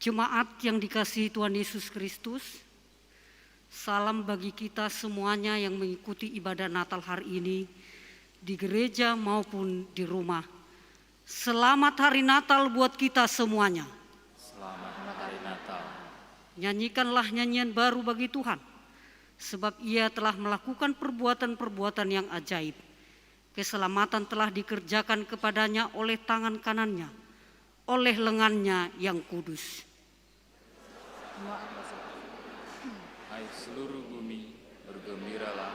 Jemaat yang dikasihi Tuhan Yesus Kristus, salam bagi kita semuanya yang mengikuti ibadah Natal hari ini di gereja maupun di rumah. Selamat Hari Natal buat kita semuanya. Selamat Hari Natal. Nyanyikanlah nyanyian baru bagi Tuhan, sebab Ia telah melakukan perbuatan-perbuatan yang ajaib. Keselamatan telah dikerjakan kepadanya oleh tangan kanannya, oleh lengannya yang kudus. Hai seluruh bumi, bergembiralah,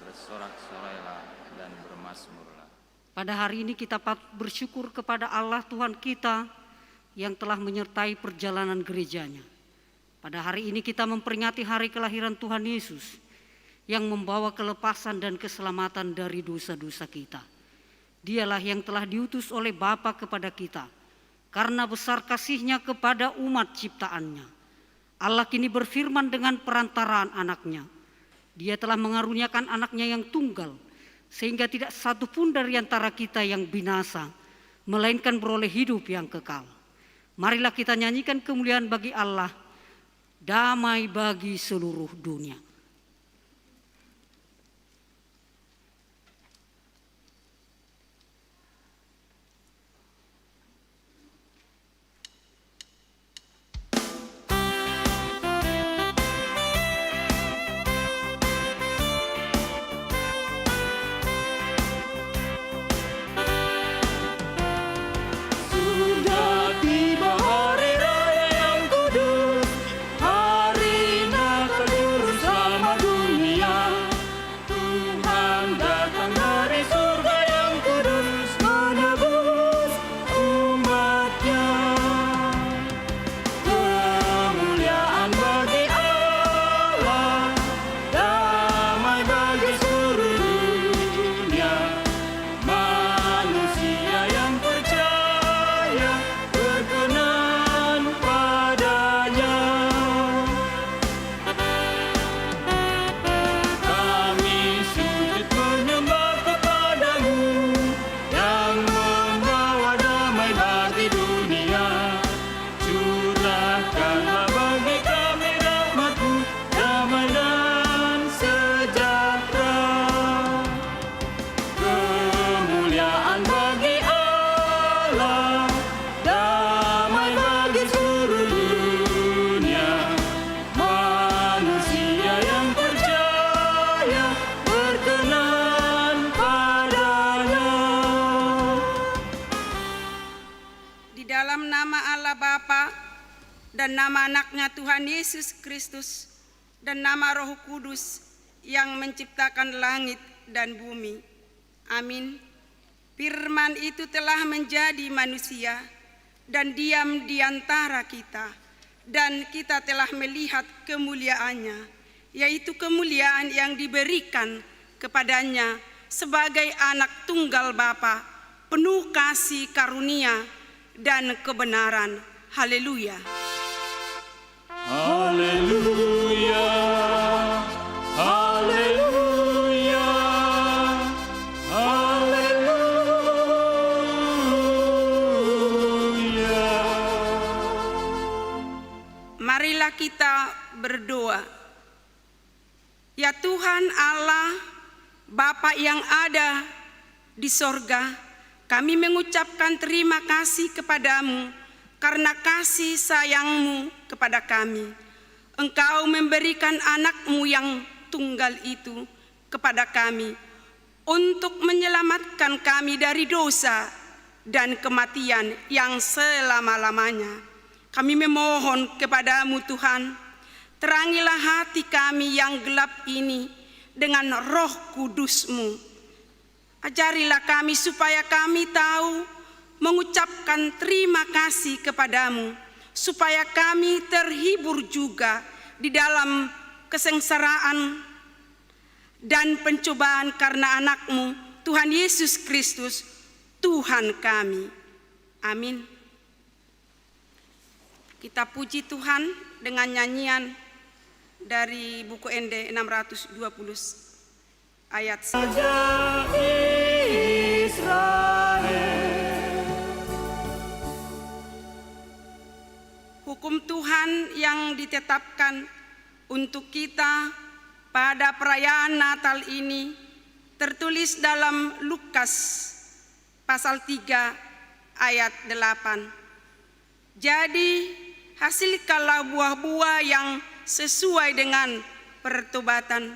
bersorak-sorailah, dan bermazmurlah. Pada hari ini kita patut bersyukur kepada Allah Tuhan kita yang telah menyertai perjalanan gerejanya. Pada hari ini kita memperingati hari kelahiran Tuhan Yesus yang membawa kelepasan dan keselamatan dari dosa-dosa kita. Dialah yang telah diutus oleh Bapa kepada kita karena besar kasih-Nya kepada umat ciptaannya. Allah kini berfirman dengan perantaraan anaknya. Dia telah mengaruniakan anaknya yang tunggal, sehingga tidak satu pun dari antara kita yang binasa, melainkan beroleh hidup yang kekal. Marilah kita nyanyikan kemuliaan bagi Allah, damai bagi seluruh dunia. Dan nama anaknya Tuhan Yesus Kristus dan nama Roh Kudus yang menciptakan langit dan bumi. Amin. Firman itu telah menjadi manusia dan diam di antara kita, dan kita telah melihat kemuliaannya, yaitu kemuliaan yang diberikan kepadanya sebagai anak tunggal Bapa, penuh kasih karunia dan kebenaran. Haleluya. Haleluya, haleluya, haleluya. Marilah kita berdoa. Ya Tuhan Allah, Bapa yang ada di sorga, kami mengucapkan terima kasih kepadamu karena kasih sayang-Mu kepada kami. Engkau memberikan anak-Mu yang tunggal itu kepada kami untuk menyelamatkan kami dari dosa dan kematian yang selama-lamanya. Kami memohon kepadamu Tuhan, terangilah hati kami yang gelap ini dengan Roh Kudus-Mu. Ajarilah kami supaya kami tahu mengucapkan terima kasih kepadamu, supaya kami terhibur juga di dalam kesengsaraan dan pencobaan karena anak-Mu, Tuhan Yesus Kristus, Tuhan kami. Amin. Kita puji Tuhan dengan nyanyian dari buku ND 620 ayat 1. hukum Tuhan yang ditetapkan untuk kita pada perayaan Natal ini tertulis dalam Lukas pasal 3 ayat 8. Jadi hasilkanlah buah-buah yang sesuai dengan pertobatan,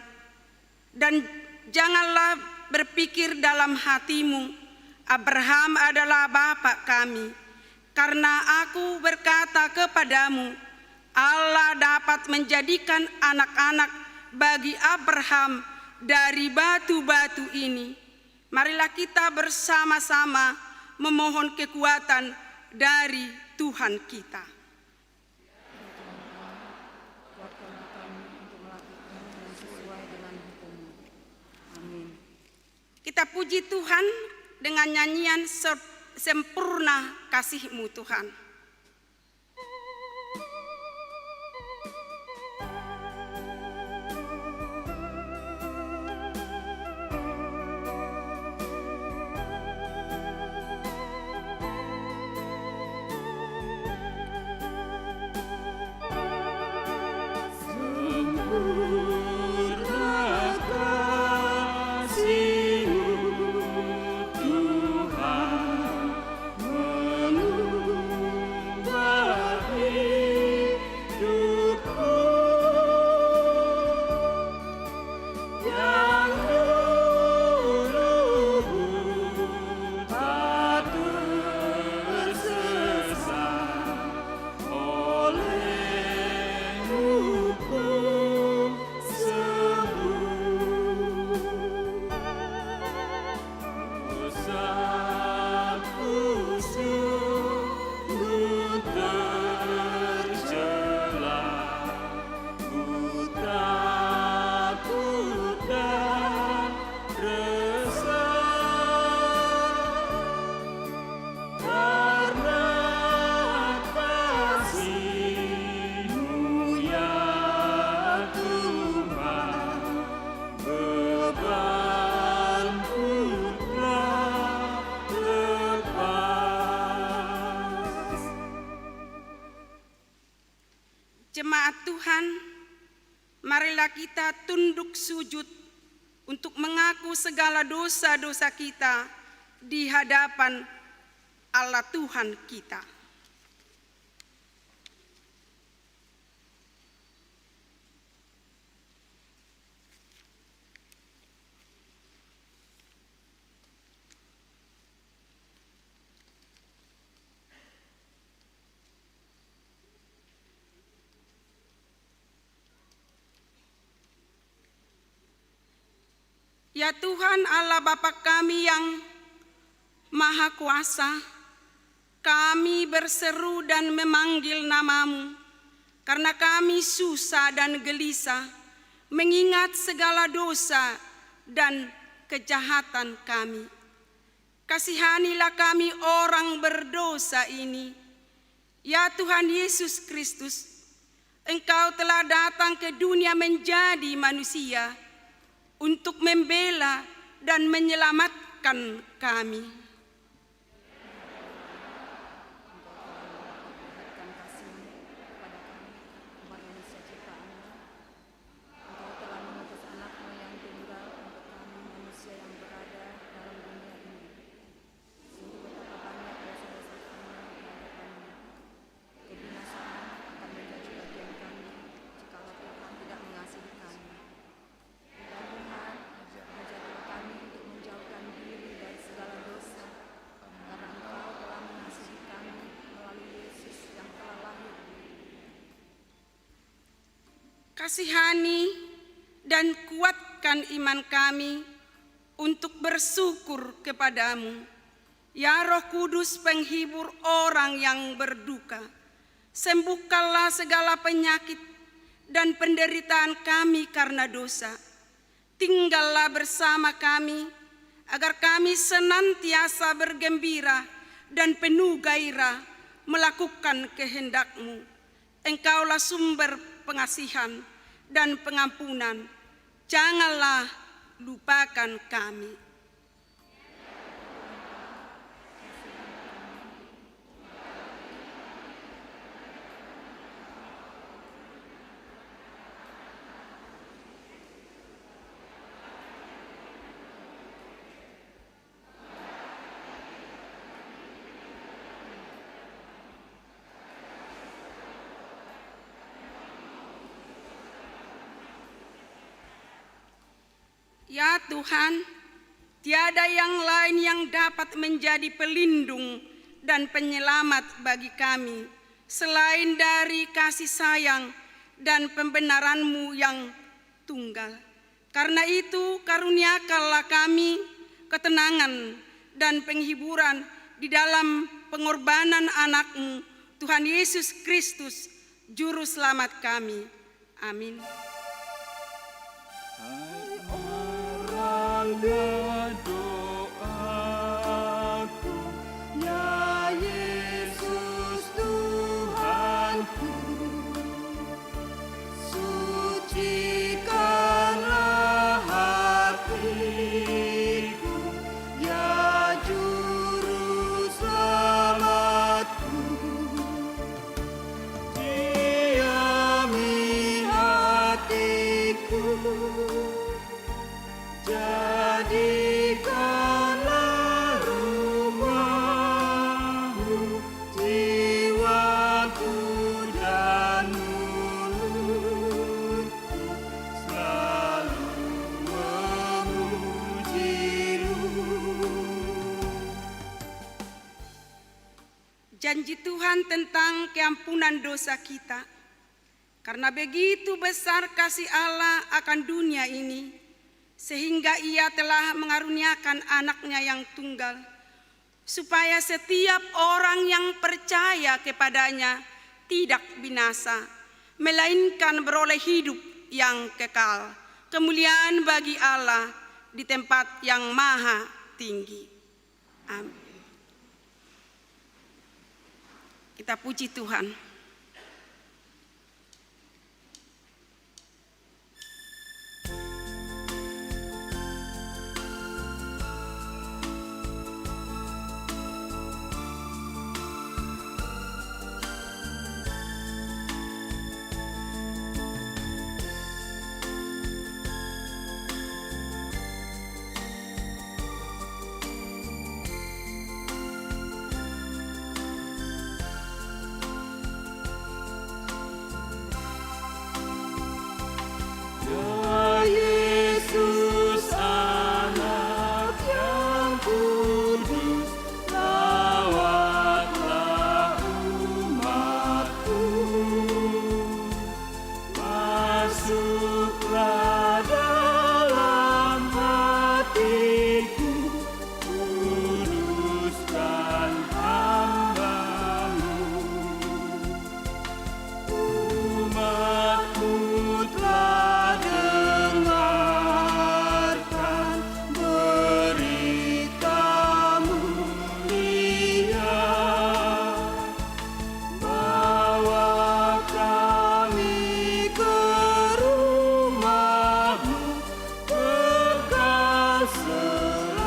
dan janganlah berpikir dalam hatimu, Abraham adalah bapa kami, karena aku berkata kepadamu, Allah dapat menjadikan anak-anak bagi Abraham dari batu-batu ini. Marilah kita bersama-sama memohon kekuatan dari Tuhan kita. Kita puji Tuhan dengan nyanyian sempurna kasih-Mu Tuhan. Jemaat Tuhan, marilah kita tunduk sujud untuk mengaku segala dosa-dosa kita di hadapan Allah Tuhan kita. Ya Tuhan Allah Bapa kami yang Maha Kuasa, kami berseru dan memanggil nama-Mu, karena kami susah dan gelisah mengingat segala dosa dan kejahatan kami. Kasihanilah kami orang berdosa ini. Ya Tuhan Yesus Kristus, Engkau telah datang ke dunia menjadi manusia untuk membela dan menyelamatkan kami. Kasihani dan kuatkan iman kami untuk bersyukur kepadamu. Ya Roh Kudus, penghibur orang yang berduka, sembuhkanlah segala penyakit dan penderitaan kami karena dosa. Tinggallah bersama kami, agar kami senantiasa bergembira dan penuh gairah melakukan kehendak-Mu. Engkaulah sumber pengasihan dan pengampunan, janganlah lupakan kami. Ya Tuhan, tiada yang lain yang dapat menjadi pelindung dan penyelamat bagi kami selain dari kasih sayang dan pembenaran-Mu yang tunggal. Karena itu, karuniakanlah kami ketenangan dan penghiburan di dalam pengorbanan anak-Mu, Tuhan Yesus Kristus, Juru Selamat kami. Amin. Doaku, ya Yesus Tuhanku, sucikanlah hatiku, ya Juru Selamatku. Diami hatiku, jadikanlah rumah-Mu, jiwaku dan mulutku selalu memuji-Mu. Janji Tuhan tentang keampunan dosa kita. Karena begitu besar kasih Allah akan dunia ini, sehingga Ia telah mengaruniakan anaknya yang tunggal, supaya setiap orang yang percaya kepadanya tidak binasa, melainkan beroleh hidup yang kekal. Kemuliaan bagi Allah di tempat yang maha tinggi. Amin. Kita puji Tuhan. Ya Yesus, Anak yang kudus, rawatlah umat-Mu. Masuklah dalam hatiku, kuduskan hamba-Mu. Umat-Mu telah dengarkan berita mulia, bawa kami ke rumah-Mu, kekal selamanya.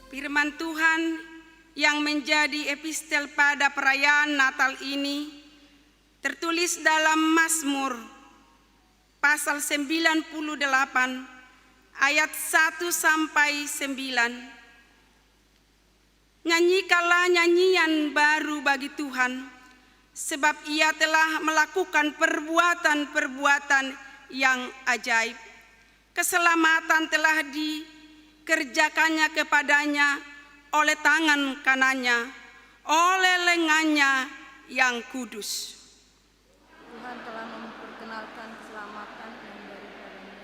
Firman Tuhan yang menjadi epistel pada perayaan Natal ini tertulis dalam Mazmur pasal 98 ayat 1 sampai 9. Nyanyikanlah nyanyian baru bagi Tuhan, sebab Ia telah melakukan perbuatan-perbuatan yang ajaib. Keselamatan telah dikerjakannya kepadanya oleh tangan kanannya, oleh lengannya yang kudus. Tuhan telah memperkenalkan keselamatan yang daripadanya,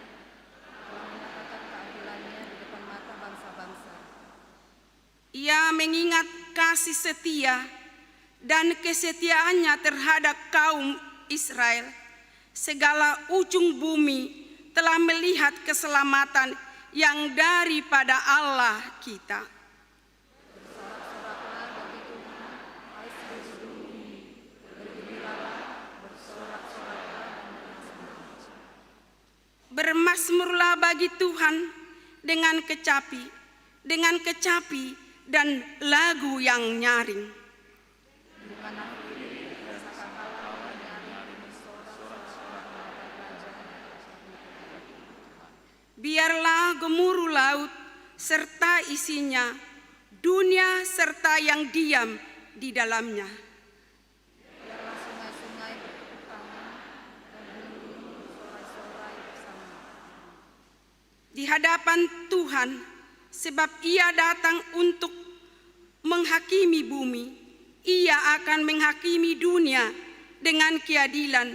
telah menyatakan keadilannya di depan mata bangsa-bangsa. Ia mengingat kasih setia dan kesetiaannya terhadap kaum Israel. Segala ujung bumi telah melihat keselamatan yang daripada Allah kita. Bersorak-soraklah bagi Tuhan, hai seluruh bumi, bergembiralah, bersorak-soraklah dan bermasmur. Bermasmurlah bagi Tuhan dengan kecapi dan lagu yang nyaring. Di mana kiri, sangkakala nyaring, bersorak-soraklah Raja. Biarlah gemuruh laut serta isinya, dunia serta yang diam di dalamnya. Biarlah sungai-sungai di hadapan Tuhan, sebab Ia datang untuk menghakimi bumi. Ia akan menghakimi dunia dengan keadilan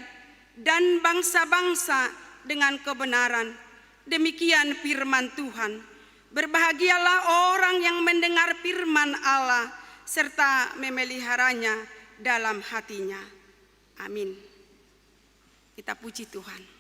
dan bangsa-bangsa dengan kebenaran. Demikian firman Tuhan. Berbahagialah orang yang mendengar firman Allah serta memeliharanya dalam hatinya. Amin. Kita puji Tuhan.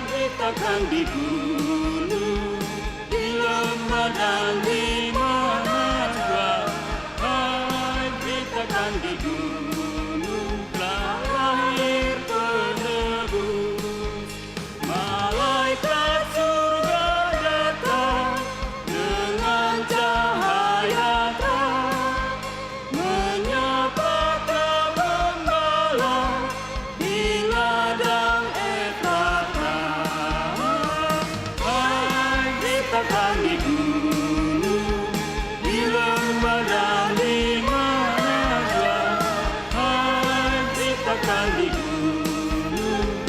Beritakan di gunung, di lembah dan di mana jua. Hai, beritakan di gunung, telah lahir penebus. Malaikat surga datang dengan cahaya terang, menyapa gembala di ladang Efrata. Beritakan di gunung, di lembah dan di mana jua. Hai, beritakan di gunung,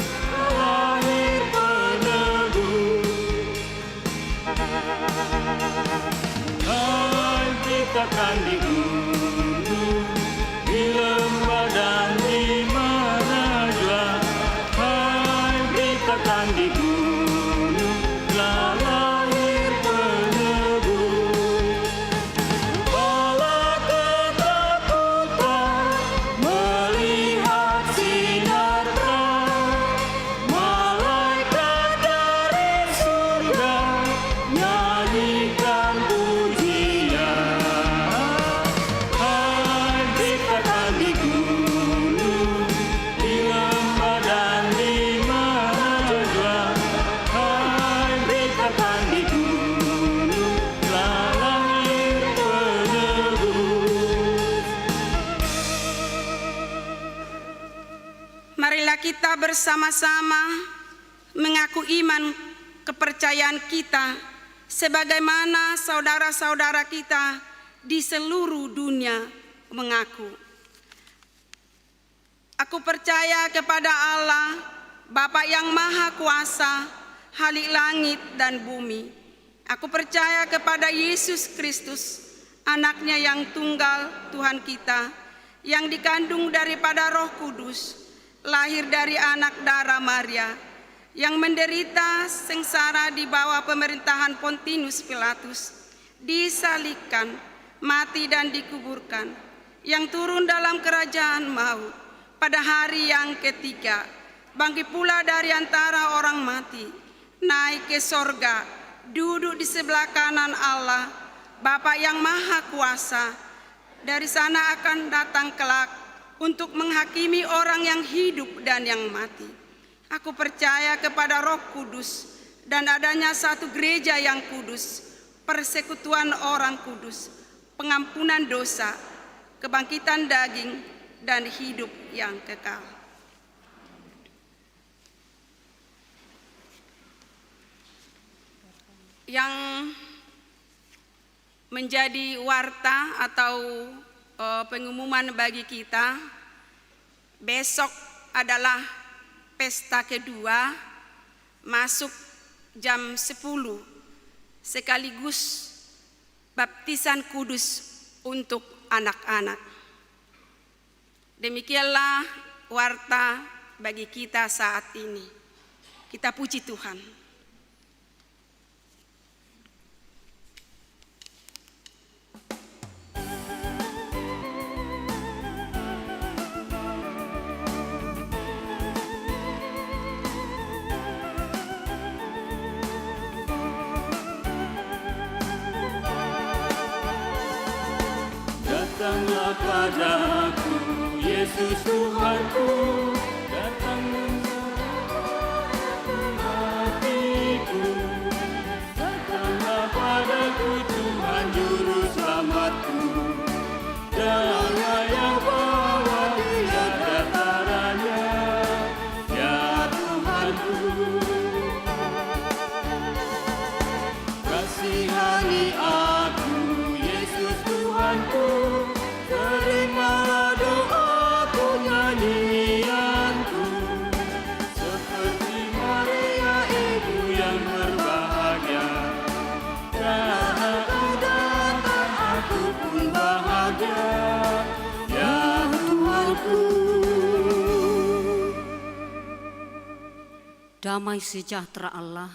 lahir penebus. Hai, beritakan di gunung, di lembah dan di mana jua. Hai, beritakan di gunung, telah lahir penebus. Kepala ketakutan melihat sinar terang, malaikat dari surga nyanyikan pujian. Hai, beritakan di gunung, di lembah dan di mana jua. Hai, beritakan di gunung, telah lahir penebus. Marilah kita bersama-sama mengaku iman kepercayaan kita sebagaimana saudara-saudara kita di seluruh dunia mengaku. Aku percaya kepada Allah, Bapa yang Maha Kuasa, Khalik langit dan bumi. Aku percaya kepada Yesus Kristus, anaknya yang tunggal Tuhan kita, yang dikandung daripada Roh Kudus, lahir dari anak darah Maria, yang menderita sengsara di bawah pemerintahan Pontius Pilatus, disalibkan, mati dan dikuburkan, yang turun dalam kerajaan maut, pada hari yang ketiga, bangkit pula dari antara orang mati, naik ke sorga, duduk di sebelah kanan Allah, Bapa yang Maha Kuasa. Dari sana akan datang kelak untuk menghakimi orang yang hidup dan yang mati. Aku percaya kepada Roh Kudus dan adanya satu gereja yang kudus, persekutuan orang kudus, pengampunan dosa, kebangkitan daging, dan hidup yang kekal. Yang menjadi warta atau pengumuman bagi kita, besok adalah pesta kedua, masuk jam 10, sekaligus baptisan kudus untuk anak-anak. Demikianlah warta bagi kita saat ini. Kita puji Tuhan. Datanglah padaku, Yesus Tuhanku, datang menjadi hatiku. Datanglah padaku, Tuhan Juru Selamatku. Janganlah yang bawa tiada taranya, ya Tuhanku. Kasihani damai sejahtera Allah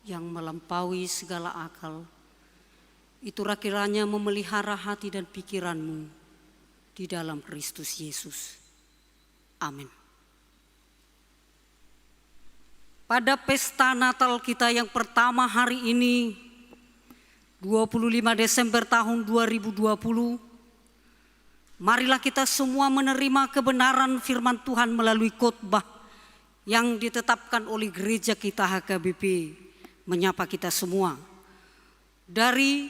yang melampaui segala akal, itulah kiranya memelihara hati dan pikiranmu di dalam Kristus Yesus. Amin. Pada pesta Natal kita yang pertama hari ini, 25 Desember tahun 2020, marilah kita semua menerima kebenaran firman Tuhan melalui khotbah yang ditetapkan oleh gereja kita HKBP menyapa kita semua. Dari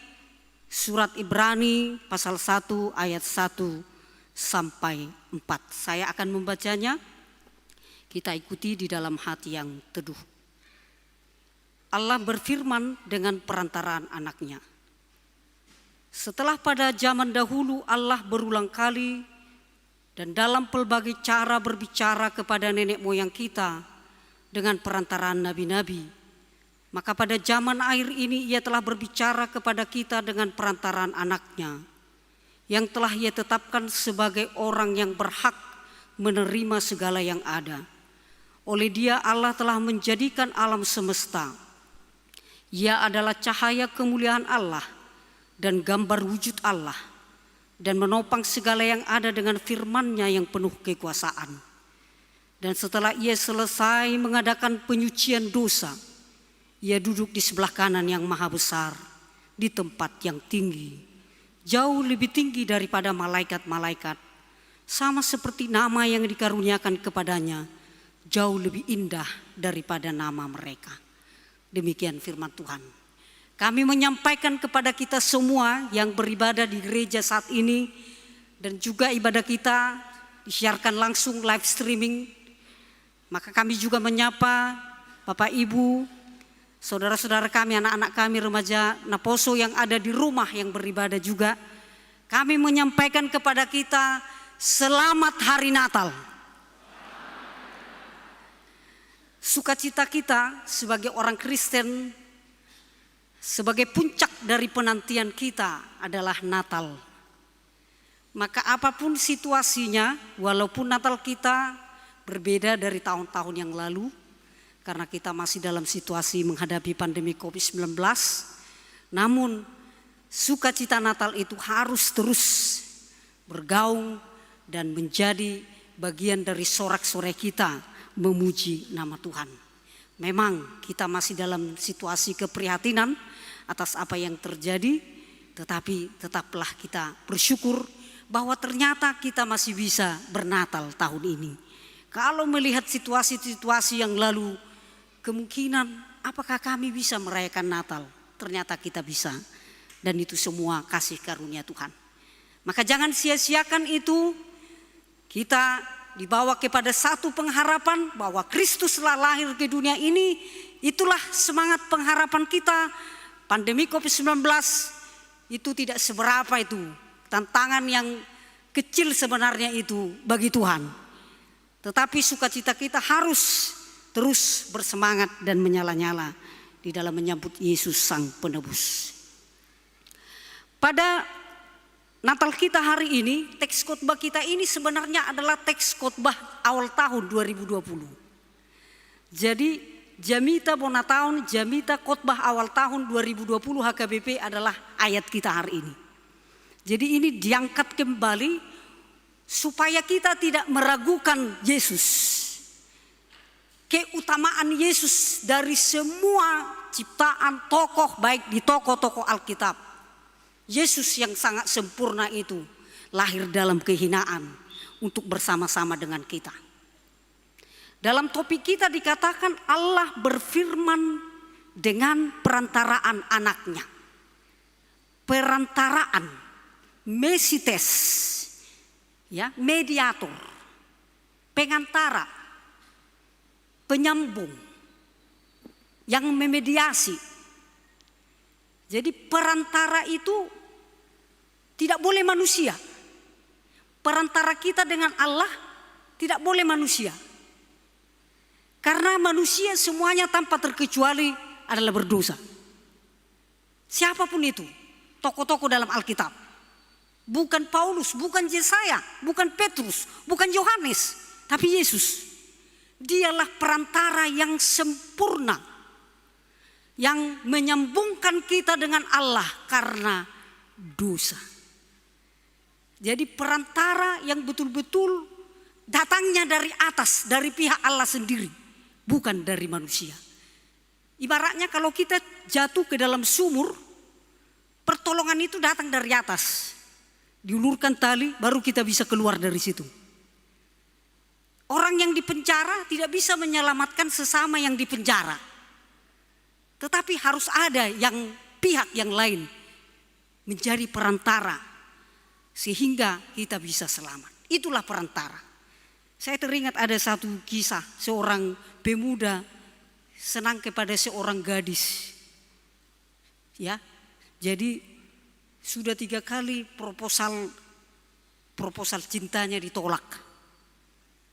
surat Ibrani pasal 1 ayat 1 sampai 4. Saya akan membacanya, kita ikuti di dalam hati yang teduh. Allah berfirman dengan perantaraan anaknya. Setelah pada zaman dahulu Allah berulang kali dan dalam pelbagai cara berbicara kepada nenek moyang kita dengan perantaraan nabi-nabi, maka pada zaman akhir ini Ia telah berbicara kepada kita dengan perantaraan anaknya, yang telah Ia tetapkan sebagai orang yang berhak menerima segala yang ada. Oleh Dia Allah telah menjadikan alam semesta. Ia adalah cahaya kemuliaan Allah dan gambar wujud Allah, dan menopang segala yang ada dengan firman-Nya yang penuh kekuasaan. Dan setelah Ia selesai mengadakan penyucian dosa, Ia duduk di sebelah kanan yang maha besar, di tempat yang tinggi, jauh lebih tinggi daripada malaikat-malaikat, sama seperti nama yang dikaruniakan kepadanya, jauh lebih indah daripada nama mereka. Demikian firman Tuhan. Kami menyampaikan kepada kita semua yang beribadah di gereja saat ini, dan juga ibadah kita disiarkan langsung live streaming. Maka kami juga menyapa Bapak Ibu, saudara-saudara kami, anak-anak kami, remaja Naposo yang ada di rumah yang beribadah juga. Kami menyampaikan kepada kita selamat hari Natal. Sukacita kita sebagai orang Kristen, sebagai puncak dari penantian kita adalah Natal. Maka apapun situasinya, walaupun Natal kita berbeda dari tahun-tahun yang lalu, karena kita masih dalam situasi menghadapi pandemi COVID-19, namun sukacita Natal itu harus terus bergaung dan menjadi bagian dari sorak-sorai kita memuji nama Tuhan. Memang kita masih dalam situasi keprihatinan atas apa yang terjadi, tetapi tetaplah kita bersyukur bahwa ternyata kita masih bisa bernatal tahun ini. Kalau melihat situasi-situasi yang lalu, kemungkinan apakah kami bisa merayakan Natal? Ternyata kita bisa, dan itu semua kasih karunia Tuhan. Maka jangan sia-siakan itu. Kita dibawa kepada satu pengharapan bahwa Kristus telah lahir ke dunia ini. Itulah semangat pengharapan kita. Pandemi COVID-19 itu tidak seberapa itu, tantangan yang kecil sebenarnya itu bagi Tuhan. Tetapi sukacita kita harus terus bersemangat dan menyala-nyala di dalam menyambut Yesus Sang Penebus. Pada Natal kita hari ini, teks khotbah kita ini sebenarnya adalah teks khotbah awal tahun 2020. Jadi Jamita Bonataun, Jamita khotbah awal tahun 2020 HKBP adalah ayat kita hari ini. Jadi ini diangkat kembali supaya kita tidak meragukan Yesus. Keutamaan Yesus dari semua ciptaan tokoh, baik di tokoh-tokoh Alkitab. Yesus yang sangat sempurna itu lahir dalam kehinaan untuk bersama-sama dengan kita. Dalam topik kita dikatakan Allah berfirman dengan perantaraan anaknya. Perantaraan, mesites, ya, mediator, pengantara, penyambung, yang memediasi. Jadi perantara itu tidak boleh manusia. Perantara kita dengan Allah tidak boleh manusia. Karena manusia semuanya tanpa terkecuali adalah berdosa. Siapapun itu, tokoh-tokoh dalam Alkitab. Bukan Paulus, bukan Yesaya, bukan Petrus, bukan Yohanes, tapi Yesus. Dialah perantara yang sempurna, yang menyambungkan kita dengan Allah karena dosa. Jadi perantara yang betul-betul datangnya dari atas, dari pihak Allah sendiri, bukan dari manusia. Ibaratnya kalau kita jatuh ke dalam sumur, pertolongan itu datang dari atas. Diulurkan tali, baru kita bisa keluar dari situ. Orang yang dipenjara tidak bisa menyelamatkan sesama yang dipenjara. Tetapi harus ada yang pihak yang lain menjadi perantara sehingga kita bisa selamat. Itulah perantara. Saya teringat ada satu kisah seorang pemuda senang kepada seorang gadis. Ya. Jadi sudah 3 kali proposal cintanya ditolak.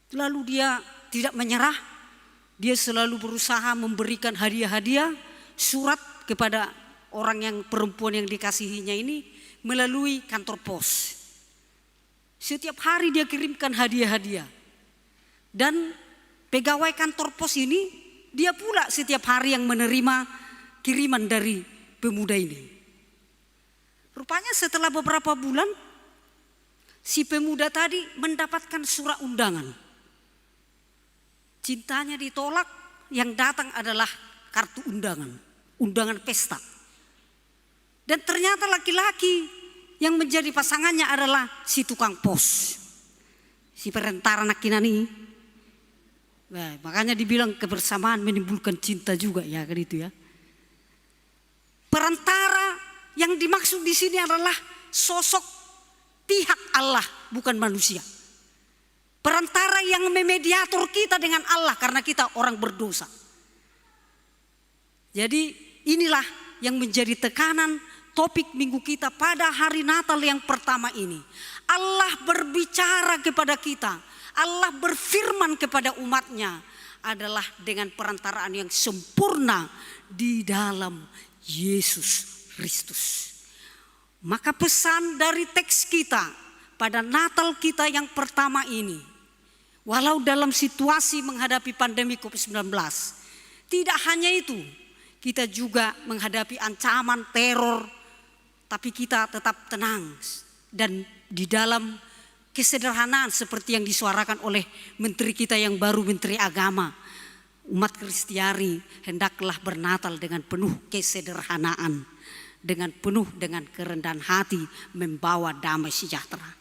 Lalu dia tidak menyerah. Dia selalu berusaha memberikan hadiah-hadiah, surat kepada orang yang perempuan yang dikasihinya ini melalui kantor pos. Setiap hari dia kirimkan hadiah-hadiah. Dan pegawai kantor pos ini dia pula setiap hari yang menerima kiriman dari pemuda ini. Rupanya setelah beberapa bulan si pemuda tadi mendapatkan surat undangan. Cintanya ditolak, yang datang adalah kartu undangan pesta. Dan ternyata laki-laki yang menjadi pasangannya adalah si tukang pos, si perantara nakinani. Nah, makanya dibilang kebersamaan menimbulkan cinta juga ya kan itu ya. Perantara yang dimaksud di sini adalah sosok pihak Allah, bukan manusia. Perantara yang memediator kita dengan Allah karena kita orang berdosa. Jadi inilah yang menjadi tekanan topik minggu kita pada hari Natal yang pertama ini. Allah berbicara kepada kita, Allah berfirman kepada umatnya adalah dengan perantaraan yang sempurna di dalam Yesus Kristus. Maka pesan dari teks kita pada Natal kita yang pertama ini, walau dalam situasi menghadapi pandemi COVID-19, tidak hanya itu, kita juga menghadapi ancaman teror, tapi kita tetap tenang dan di dalam kesederhanaan seperti yang disuarakan oleh menteri kita yang baru, Menteri Agama. Umat Kristiani hendaklah bernatal dengan penuh kesederhanaan, dengan kerendahan hati, membawa damai sejahtera.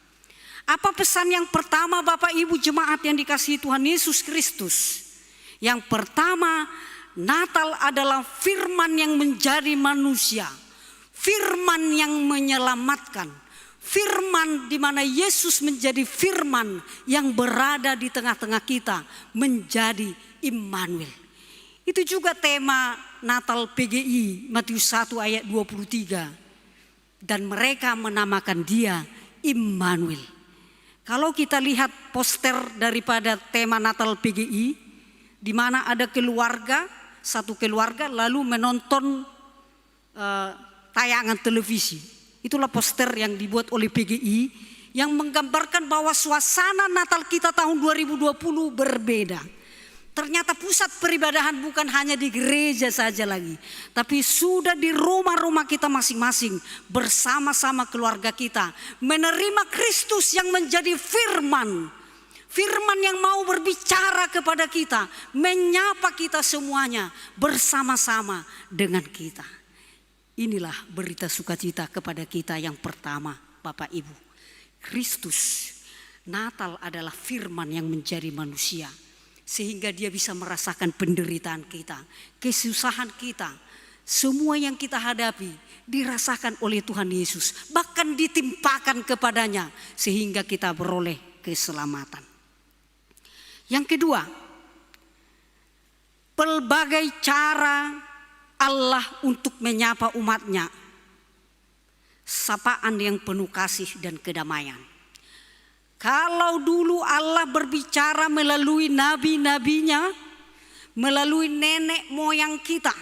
Apa pesan yang pertama Bapak Ibu jemaat yang dikasihi Tuhan Yesus Kristus? Yang pertama, Natal adalah firman yang menjadi manusia, firman yang menyelamatkan, firman di mana Yesus menjadi firman yang berada di tengah-tengah kita, menjadi Immanuel. Itu juga tema Natal PGI Matius 1 ayat 23. Dan mereka menamakan dia Immanuel. Kalau kita lihat poster daripada tema Natal PGI, di mana ada satu keluarga lalu menonton tayangan televisi. Itulah poster yang dibuat oleh PGI yang menggambarkan bahwa suasana Natal kita tahun 2020 berbeda. Ternyata pusat peribadahan bukan hanya di gereja saja lagi, tapi sudah di rumah-rumah kita masing-masing bersama-sama keluarga kita menerima Kristus yang menjadi firman yang mau berbicara kepada kita, menyapa kita semuanya bersama-sama dengan kita. Inilah berita sukacita kepada kita yang pertama, Bapak Ibu. Kristus, Natal adalah firman yang menjadi manusia. Sehingga dia bisa merasakan penderitaan kita, kesusahan kita. Semua yang kita hadapi dirasakan oleh Tuhan Yesus. Bahkan ditimpakan kepadanya sehingga kita beroleh keselamatan. Yang kedua, pelbagai cara Allah untuk menyapa umatnya. Sapaan yang penuh kasih dan kedamaian. Kalau dulu Allah berbicara melalui nabi-nabinya, melalui nenek moyang kita,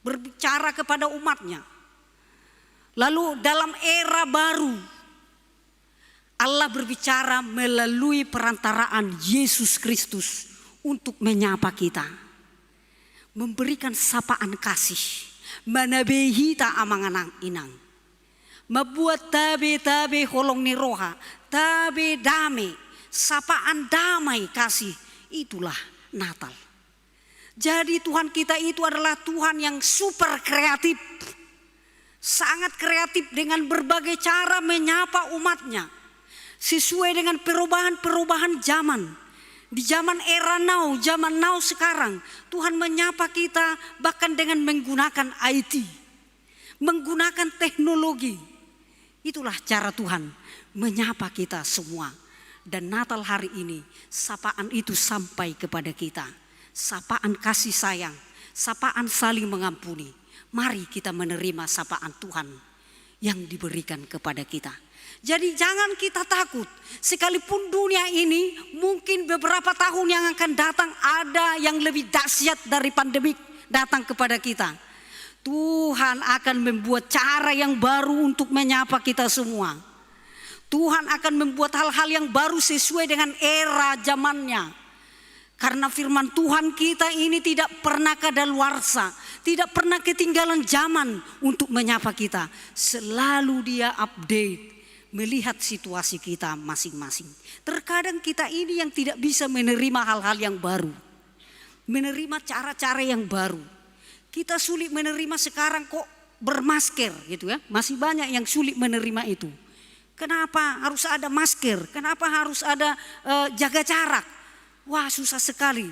berbicara kepada umatnya. Lalu dalam era baru, Allah berbicara melalui perantaraan Yesus Kristus untuk menyapa kita, memberikan sapaan kasih, manabehita amanganang inang, membuat tabe holong ni roha, tabe damai, sapaan damai kasih, itulah Natal. Jadi Tuhan kita itu adalah Tuhan yang super kreatif, sangat kreatif dengan berbagai cara menyapa umatnya, sesuai dengan perubahan zaman. Di zaman era now, zaman now sekarang, Tuhan menyapa kita bahkan dengan menggunakan IT, menggunakan teknologi. Itulah cara Tuhan menyapa kita semua. Dan Natal hari ini, sapaan itu sampai kepada kita. Sapaan kasih sayang, sapaan saling mengampuni. Mari kita menerima sapaan Tuhan yang diberikan kepada kita. Jadi jangan kita takut, sekalipun dunia ini mungkin beberapa tahun yang akan datang ada yang lebih dahsyat dari pandemi datang kepada kita. Tuhan akan membuat cara yang baru untuk menyapa kita semua. Tuhan akan membuat hal-hal yang baru sesuai dengan era zamannya. Karena firman Tuhan kita ini tidak pernah kadaluarsa, tidak pernah ketinggalan zaman untuk menyapa kita. Selalu dia update, melihat situasi kita masing-masing. Terkadang kita ini yang tidak bisa menerima hal-hal yang baru, menerima cara-cara yang baru. Kita sulit menerima sekarang kok bermasker gitu ya. Masih banyak yang sulit menerima itu. Kenapa harus ada masker? Kenapa harus ada jaga jarak? Wah, susah sekali.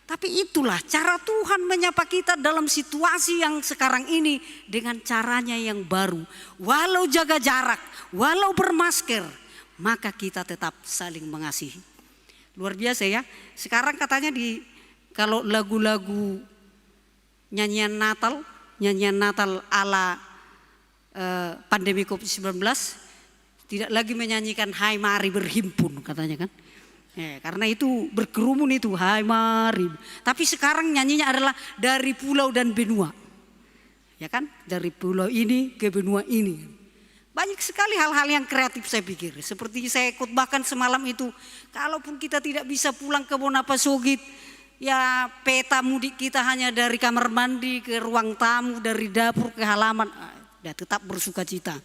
Tapi itulah cara Tuhan menyapa kita dalam situasi yang sekarang ini dengan caranya yang baru. Walau jaga jarak, walau bermasker, maka kita tetap saling mengasihi. Luar biasa ya. Sekarang katanya kalau lagu-lagu nyanyian Natal ala pandemi COVID-19 tidak lagi menyanyikan Hai Mari Berhimpun katanya kan. Karena itu berkerumun itu hai mari. Tapi sekarang nyanyinya adalah dari pulau dan benua. Ya kan? Dari pulau ini ke benua ini. Banyak sekali hal-hal yang kreatif saya pikir. Seperti saya khotbahkan semalam itu, kalaupun kita tidak bisa pulang ke Bonapasogit, ya peta mudik kita hanya dari kamar mandi ke ruang tamu, dari dapur ke halaman, ya tetap bersukacita,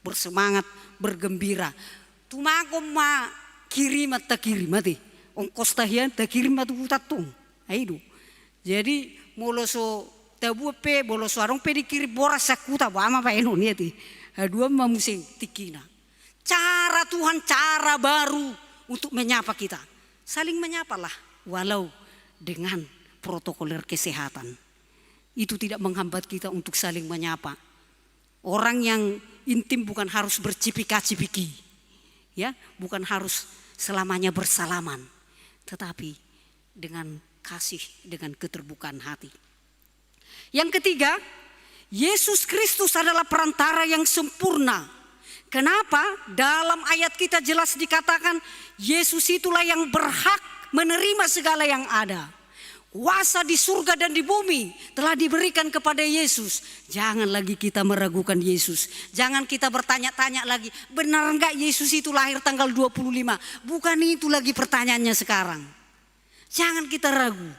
bersemangat, bergembira. Tumakom kirimat tak kirimati, ongkos tahian tak kirimat utatung, aidu. Jadi moloso tabupe, moloso arong pedikiri boras sakuta, bama pa eno niati, dua mamusing tikina. Cara Tuhan, cara baru untuk menyapa kita, saling menyapalah, walau dengan protokoler kesehatan. Itu tidak menghambat kita untuk saling menyapa. Orang yang intim bukan harus bercipika-cipiki, ya, bukan harus selamanya bersalaman, tetapi dengan kasih, dengan keterbukaan hati. Yang ketiga, Yesus Kristus adalah perantara yang sempurna. Kenapa? Dalam ayat kita jelas dikatakan Yesus itulah yang berhak menerima segala yang ada. Kuasa di surga dan di bumi telah diberikan kepada Yesus. Jangan lagi kita meragukan Yesus. Jangan kita bertanya-tanya lagi, benar enggak Yesus itu lahir tanggal 25? Bukan itu lagi pertanyaannya sekarang. Jangan kita ragu.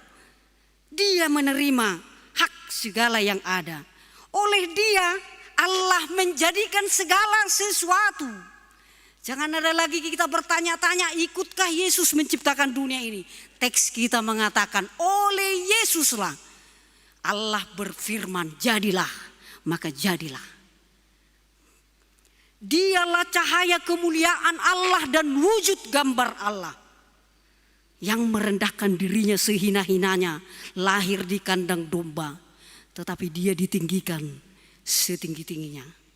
Dia menerima hak segala yang ada. Oleh dia Allah menjadikan segala sesuatu. Jangan ada lagi kita bertanya-tanya, ikutkah Yesus menciptakan dunia ini? Teks kita mengatakan oleh Yesuslah Allah berfirman jadilah, maka jadilah. Dialah cahaya kemuliaan Allah dan wujud gambar Allah. Yang merendahkan dirinya sehina-hinanya, lahir di kandang domba, tetapi dia ditinggikan setinggi-tingginya.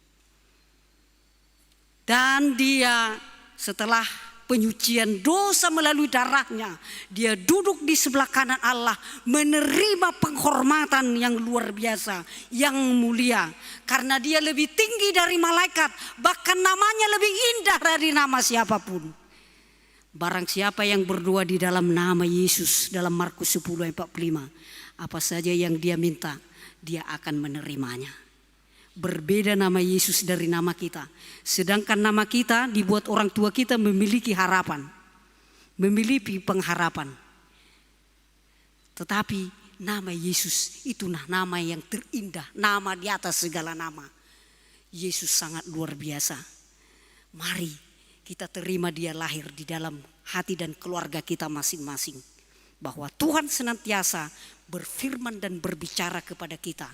Dan dia setelah penyucian dosa melalui darahnya, dia duduk di sebelah kanan Allah, menerima penghormatan yang luar biasa, yang mulia. Karena dia lebih tinggi dari malaikat, bahkan namanya lebih indah dari nama siapapun. Barang siapa yang berdoa di dalam nama Yesus, dalam Markus 10:45, apa saja yang dia minta, dia akan menerimanya. Berbeda nama Yesus dari nama kita. Sedangkan nama kita dibuat orang tua kita memiliki harapan, memiliki pengharapan. Tetapi nama Yesus itu nama yang terindah, nama di atas segala nama. Yesus sangat luar biasa. Mari kita terima dia lahir di dalam hati dan keluarga kita masing-masing. Bahwa Tuhan senantiasa berfirman dan berbicara kepada kita.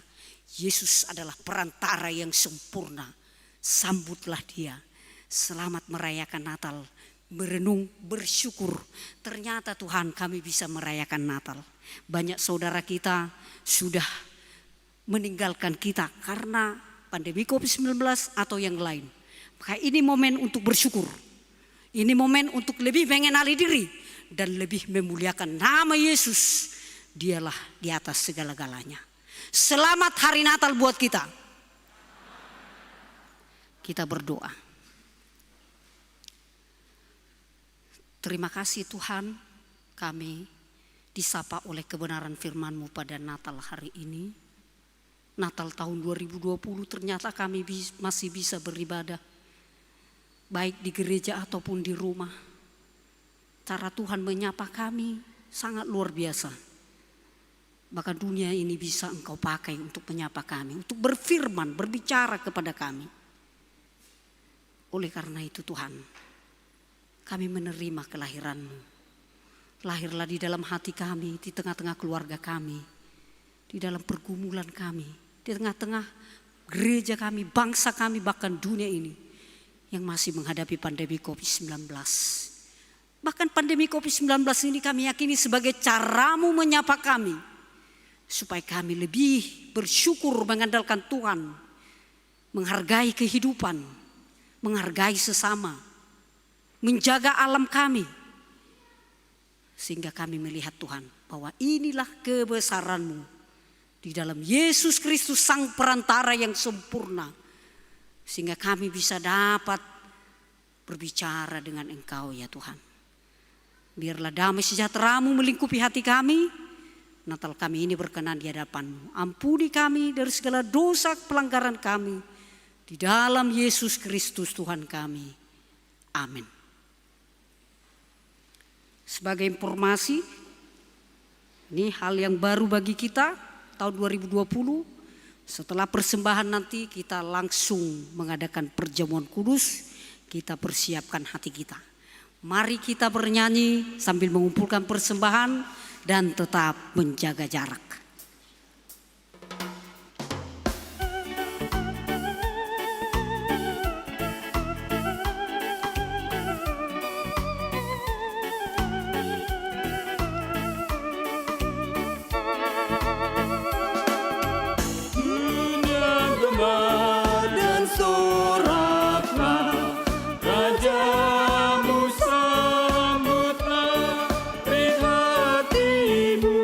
Yesus adalah perantara yang sempurna. Sambutlah dia. Selamat merayakan Natal. Merenung, bersyukur. Ternyata Tuhan, kami bisa merayakan Natal. Banyak saudara kita sudah meninggalkan kita karena pandemi COVID-19 atau yang lain. Maka ini momen untuk bersyukur. Ini momen untuk lebih mengenali diri dan lebih memuliakan nama Yesus. Dialah di atas segala-galanya. Selamat hari Natal buat kita. Kita berdoa. Terima kasih Tuhan, kami disapa oleh kebenaran firman-Mu pada Natal hari ini. Natal tahun 2020 ternyata kami masih bisa beribadah. Baik di gereja ataupun di rumah. Cara Tuhan menyapa kami sangat luar biasa. Bahkan dunia ini bisa Engkau pakai untuk menyapa kami. Untuk berfirman, berbicara kepada kami. Oleh karena itu Tuhan, kami menerima kelahiran-Mu. Lahirlah di dalam hati kami, di tengah-tengah keluarga kami. Di dalam pergumulan kami. Di tengah-tengah gereja kami, bangsa kami, bahkan dunia ini. Yang masih menghadapi pandemi COVID-19. Bahkan pandemi COVID-19 ini kami yakini sebagai cara-Mu menyapa kami. Supaya kami lebih bersyukur mengandalkan Tuhan. Menghargai kehidupan. Menghargai sesama. Menjaga alam kami. Sehingga kami melihat Tuhan bahwa inilah kebesaran-Mu. Di dalam Yesus Kristus sang perantara yang sempurna. Sehingga kami bisa dapat berbicara dengan Engkau ya Tuhan. Biarlah damai sejahtera-Mu melingkupi hati kami. Natal kami ini berkenan di hadapan-Mu. Ampuni kami dari segala dosa pelanggaran kami. Di dalam Yesus Kristus Tuhan kami. Amin. Sebagai informasi, ini hal yang baru bagi kita tahun 2020. Setelah persembahan nanti kita langsung mengadakan perjamuan kudus. Kita persiapkan hati kita. Mari kita bernyanyi sambil mengumpulkan persembahan dan tetap menjaga jarak. Dan soraklah Raja-Mu sambutlah, lihat hatimu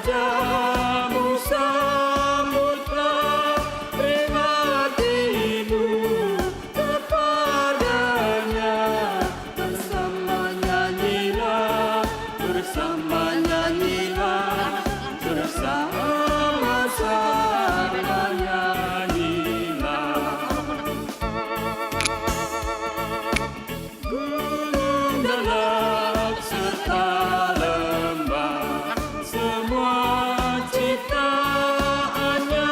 rajamu sambutlah pribadimu kepadanya, bersama nyanyilah, bersama nyanyilah, bersama-sama nyanyilah. Gunung dan laut serta lembah, semua ciptaannya,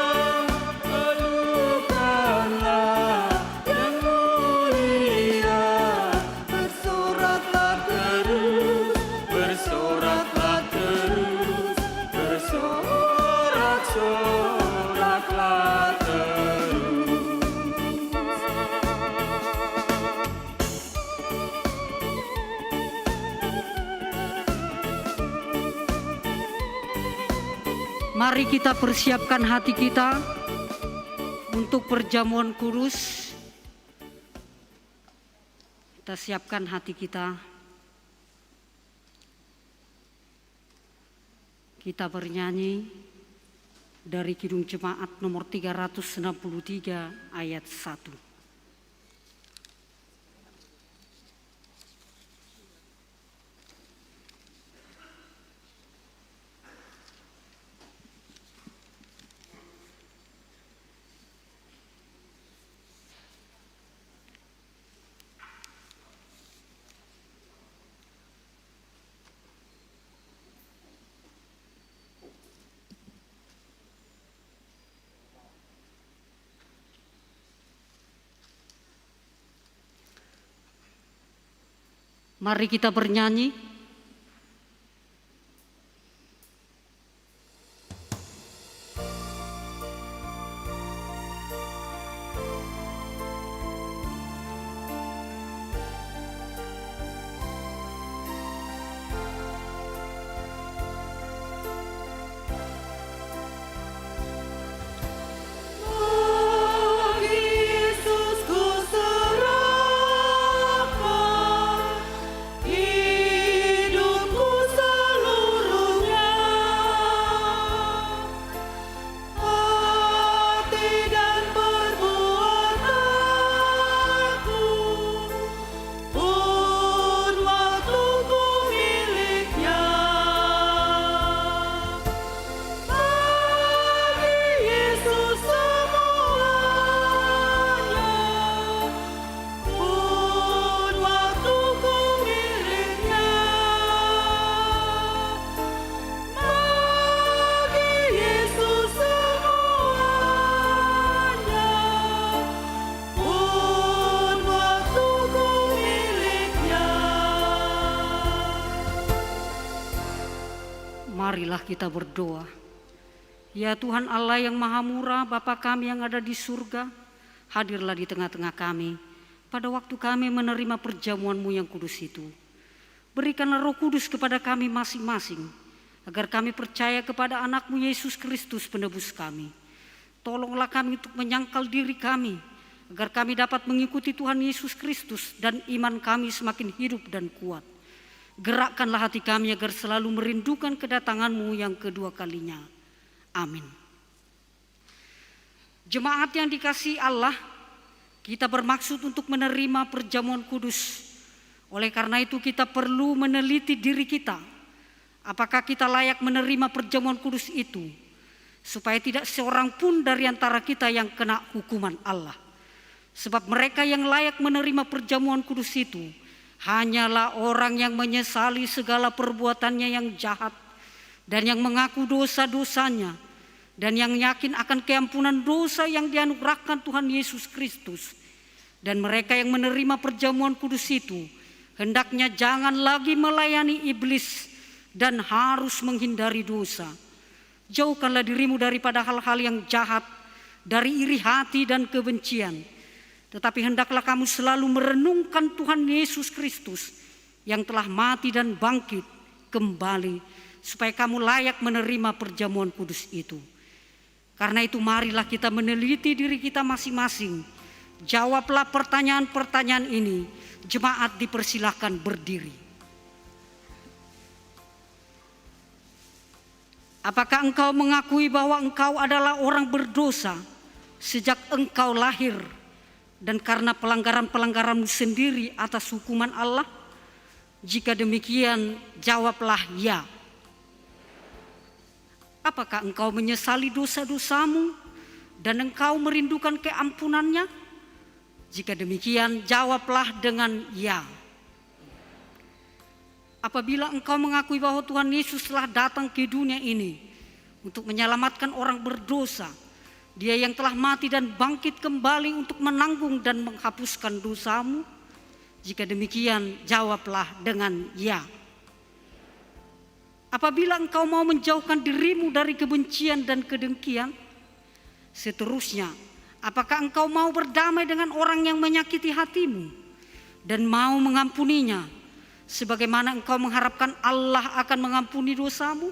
alukanlah yang mulia. Bersoraklah terus, bersoraklah terus, bersorak-soraklah terus. Mari kita persiapkan hati kita untuk perjamuan kudus. Kita siapkan hati kita. Kita bernyanyi dari Kidung Jemaat nomor 363 ayat 1. Mari kita bernyanyi. Marilah kita berdoa. Ya Tuhan Allah yang Maha Murah, Bapa kami yang ada di surga, hadirlah di tengah-tengah kami pada waktu kami menerima perjamuan-Mu yang kudus itu. Berikanlah Roh Kudus kepada kami masing-masing, agar kami percaya kepada anak-Mu Yesus Kristus penebus kami. Tolonglah kami untuk menyangkal diri kami, agar kami dapat mengikuti Tuhan Yesus Kristus dan iman kami semakin hidup dan kuat. Gerakkanlah hati kami agar selalu merindukan kedatangan-Mu yang kedua kalinya. Amin. Jemaat yang dikasihi Allah, kita bermaksud untuk menerima perjamuan kudus. Oleh karena itu kita perlu meneliti diri kita. Apakah kita layak menerima perjamuan kudus itu? Supaya tidak seorang pun dari antara kita yang kena hukuman Allah. Sebab mereka yang layak menerima perjamuan kudus itu hanyalah orang yang menyesali segala perbuatannya yang jahat dan yang mengaku dosa-dosanya dan yang yakin akan keampunan dosa yang dianugerahkan Tuhan Yesus Kristus. Dan mereka yang menerima perjamuan kudus itu hendaknya jangan lagi melayani iblis dan harus menghindari dosa. Jauhkanlah dirimu daripada hal-hal yang jahat, dari iri hati dan kebencian. Tetapi hendaklah kamu selalu merenungkan Tuhan Yesus Kristus yang telah mati dan bangkit kembali, supaya kamu layak menerima perjamuan kudus itu. Karena itu marilah kita meneliti diri kita masing-masing. Jawablah pertanyaan-pertanyaan ini. Jemaat dipersilahkan berdiri. Apakah engkau mengakui bahwa engkau adalah orang berdosa sejak engkau lahir dan karena pelanggaran-pelanggaranmu sendiri atas hukuman Allah? Jika demikian, jawablah ya. Apakah engkau menyesali dosa-dosamu dan engkau merindukan keampunannya? Jika demikian, jawablah dengan ya. Apabila engkau mengakui bahwa Tuhan Yesus telah datang ke dunia ini untuk menyelamatkan orang berdosa, Dia yang telah mati dan bangkit kembali untuk menanggung dan menghapuskan dosamu, jika demikian jawablah dengan ya. Apabila engkau mau menjauhkan dirimu dari kebencian dan kedengkian, seterusnya, apakah engkau mau berdamai dengan orang yang menyakiti hatimu dan mau mengampuninya, sebagaimana engkau mengharapkan Allah akan mengampuni dosamu?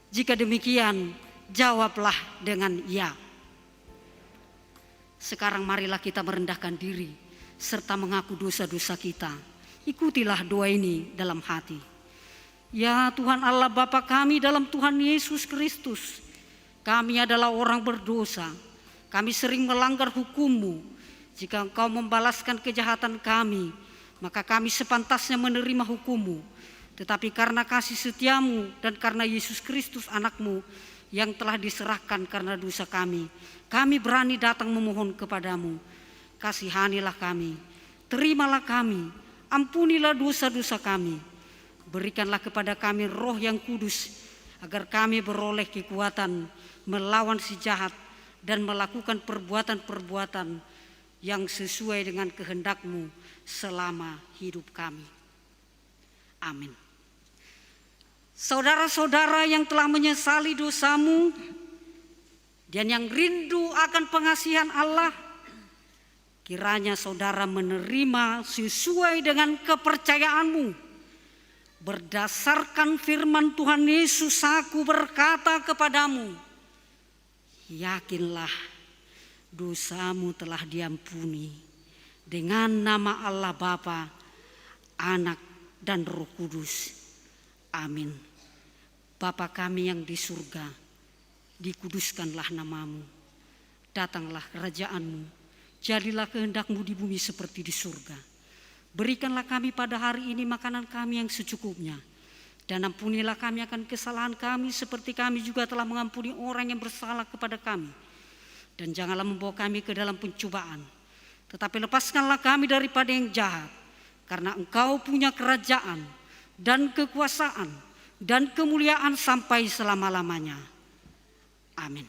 Jika demikian, jawablah dengan ya. Sekarang marilah kita merendahkan diri serta mengaku dosa-dosa kita. Ikutilah doa ini dalam hati. Ya Tuhan Allah Bapa kami dalam Tuhan Yesus Kristus, kami adalah orang berdosa. Kami sering melanggar hukum-Mu. Jika Engkau membalaskan kejahatan kami, maka kami sepantasnya menerima hukum-Mu. Tetapi karena kasih setia-Mu dan karena Yesus Kristus anak-Mu yang telah diserahkan karena dosa kami berani datang memohon kepadamu. Kasihanilah kami, terimalah kami, ampunilah dosa-dosa kami. Berikanlah kepada kami Roh yang kudus, agar kami beroleh kekuatan melawan si jahat dan melakukan perbuatan-perbuatan yang sesuai dengan kehendak-Mu selama hidup kami. Amin. Saudara-saudara yang telah menyesali dosamu dan yang rindu akan pengasihan Allah, kiranya saudara menerima sesuai dengan kepercayaanmu. Berdasarkan firman Tuhan Yesus, aku berkata kepadamu, yakinlah dosamu telah diampuni dengan nama Allah Bapa, Anak dan Roh Kudus. Amin. Bapa kami yang di surga, dikuduskanlah namamu. Datanglah kerajaan-Mu, jadilah kehendak-Mu di bumi seperti di surga. Berikanlah kami pada hari ini makanan kami yang secukupnya. Dan ampunilah kami akan kesalahan kami seperti kami juga telah mengampuni orang yang bersalah kepada kami. Dan janganlah membawa kami ke dalam pencobaan, tetapi lepaskanlah kami daripada yang jahat. Karena Engkau punya kerajaan dan kekuasaan dan kemuliaan sampai selama-lamanya. Amin.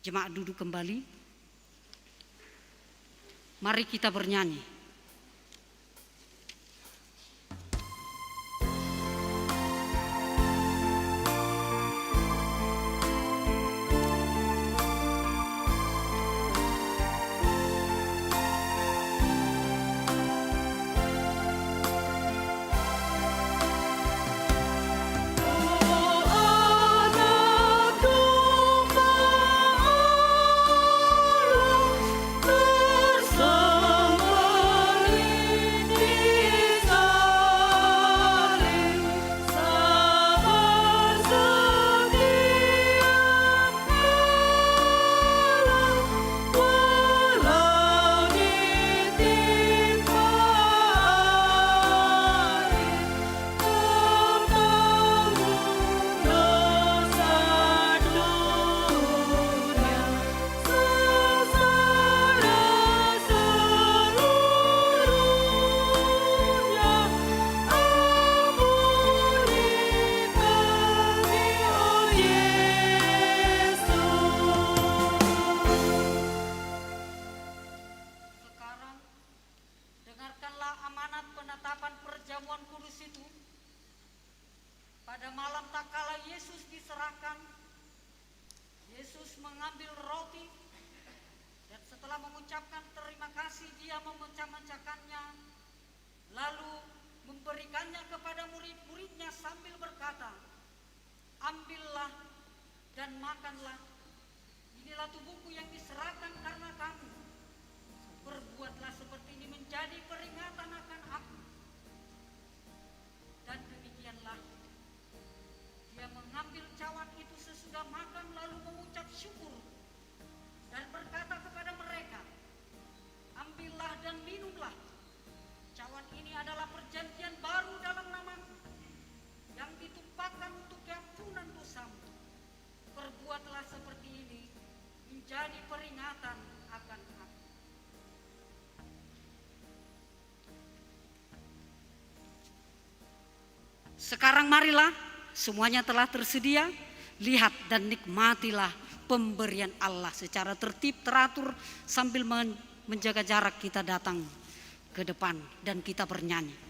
Jemaat duduk kembali. Mari kita bernyanyi. Pada malam tak kala Yesus diserahkan, Yesus mengambil roti dan setelah mengucapkan terima kasih, Dia memecah-mecahkannya, lalu memberikannya kepada murid-muridnya sambil berkata, ambillah dan makanlah, inilah tubuhku yang diserahkan karena kamu. Berbuatlah seperti ini menjadi peringatan akan aku. Dan demikianlah Dia mengambil cawan Sekarang marilah, semuanya telah tersedia, lihat dan nikmatilah pemberian Allah secara tertib, teratur, sambil menjaga jarak. Kita datang ke depan dan kita bernyanyi.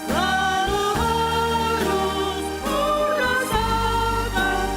Selalu harus ku rasakan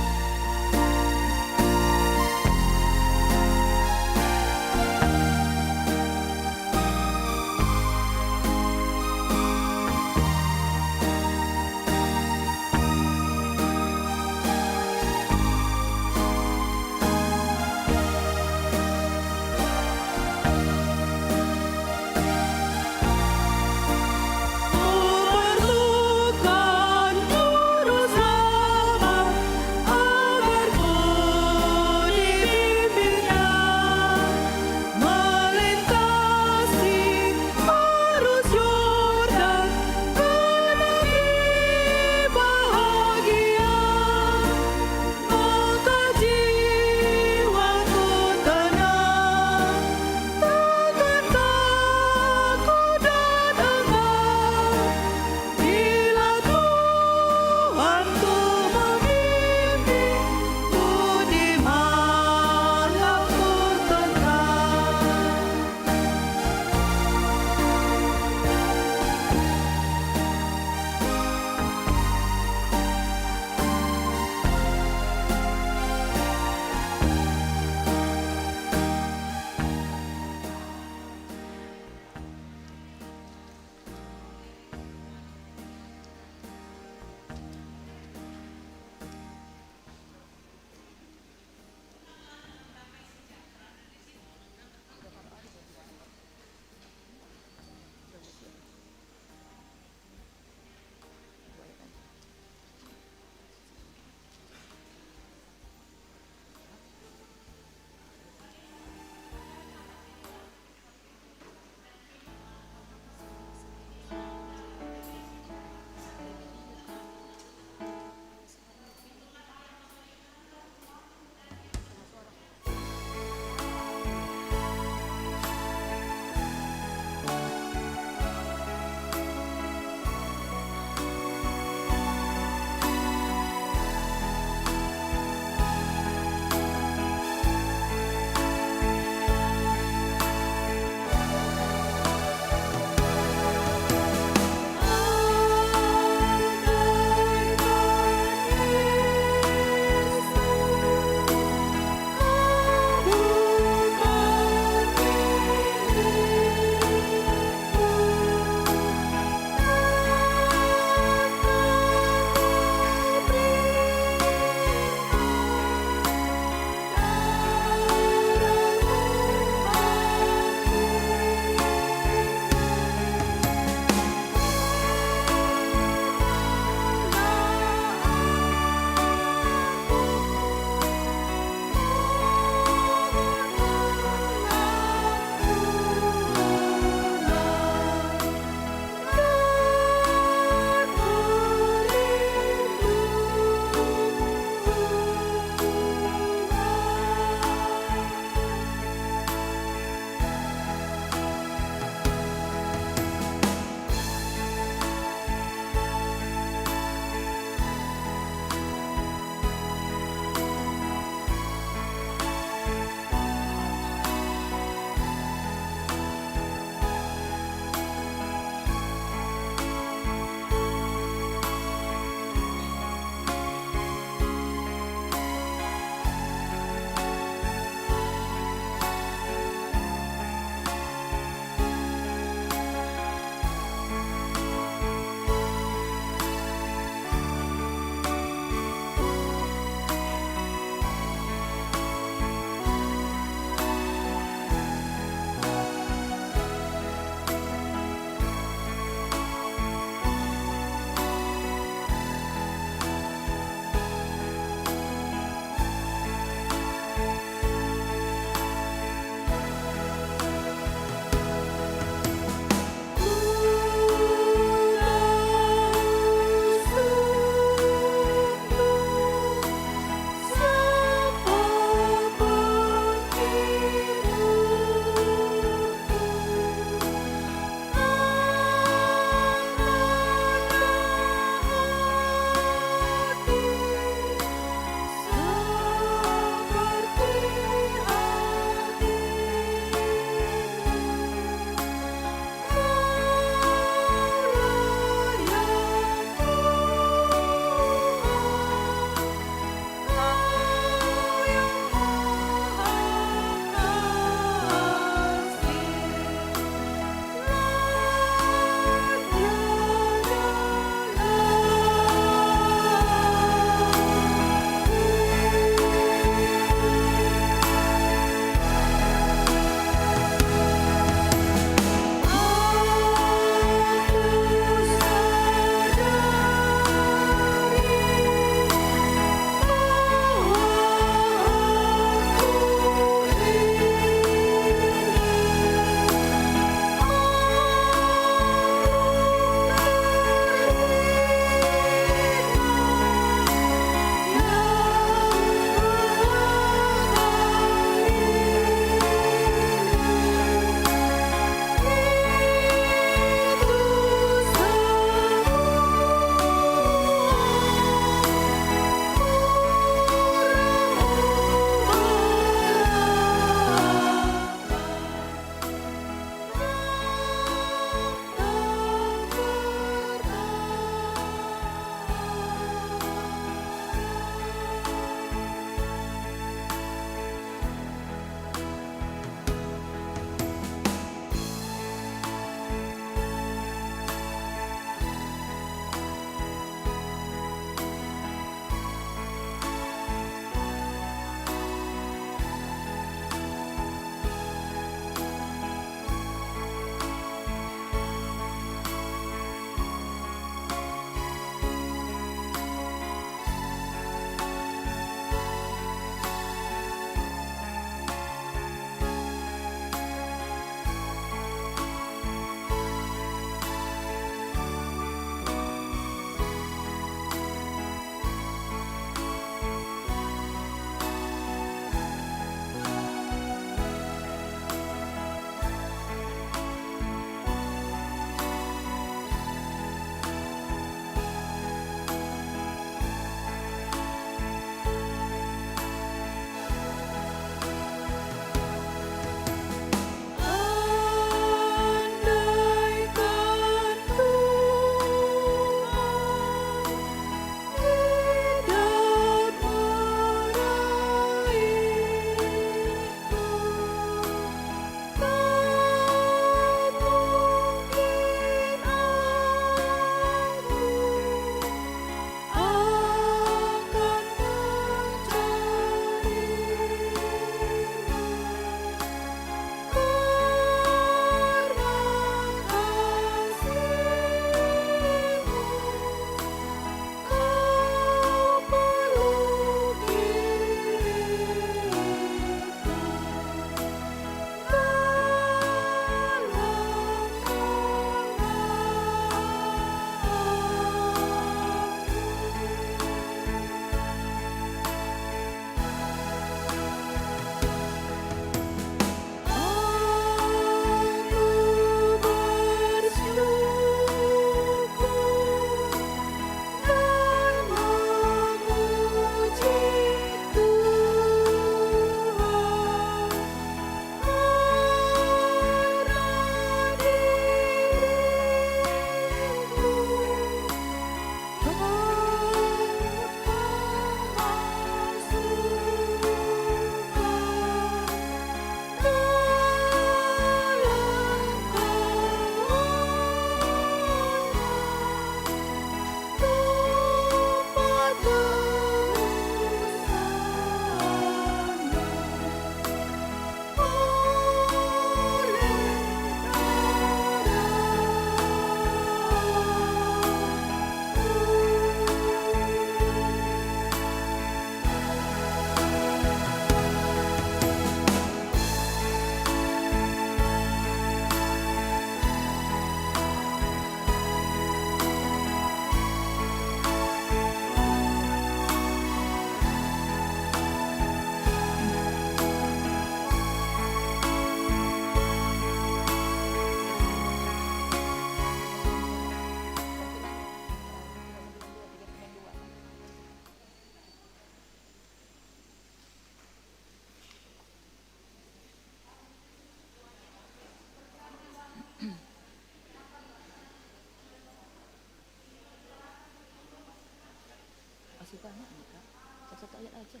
Satu ayat aja.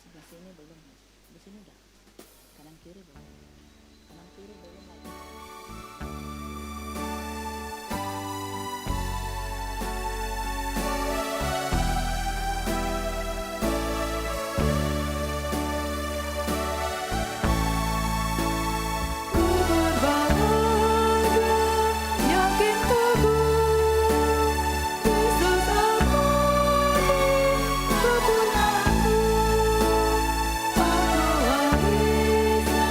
Sebelah sini belum. Di sini udah. Kanan kiri belum. Kanan kiri belum lagi. Yakin teguh, Yesus aku di kepunanganku. Aku warisnya,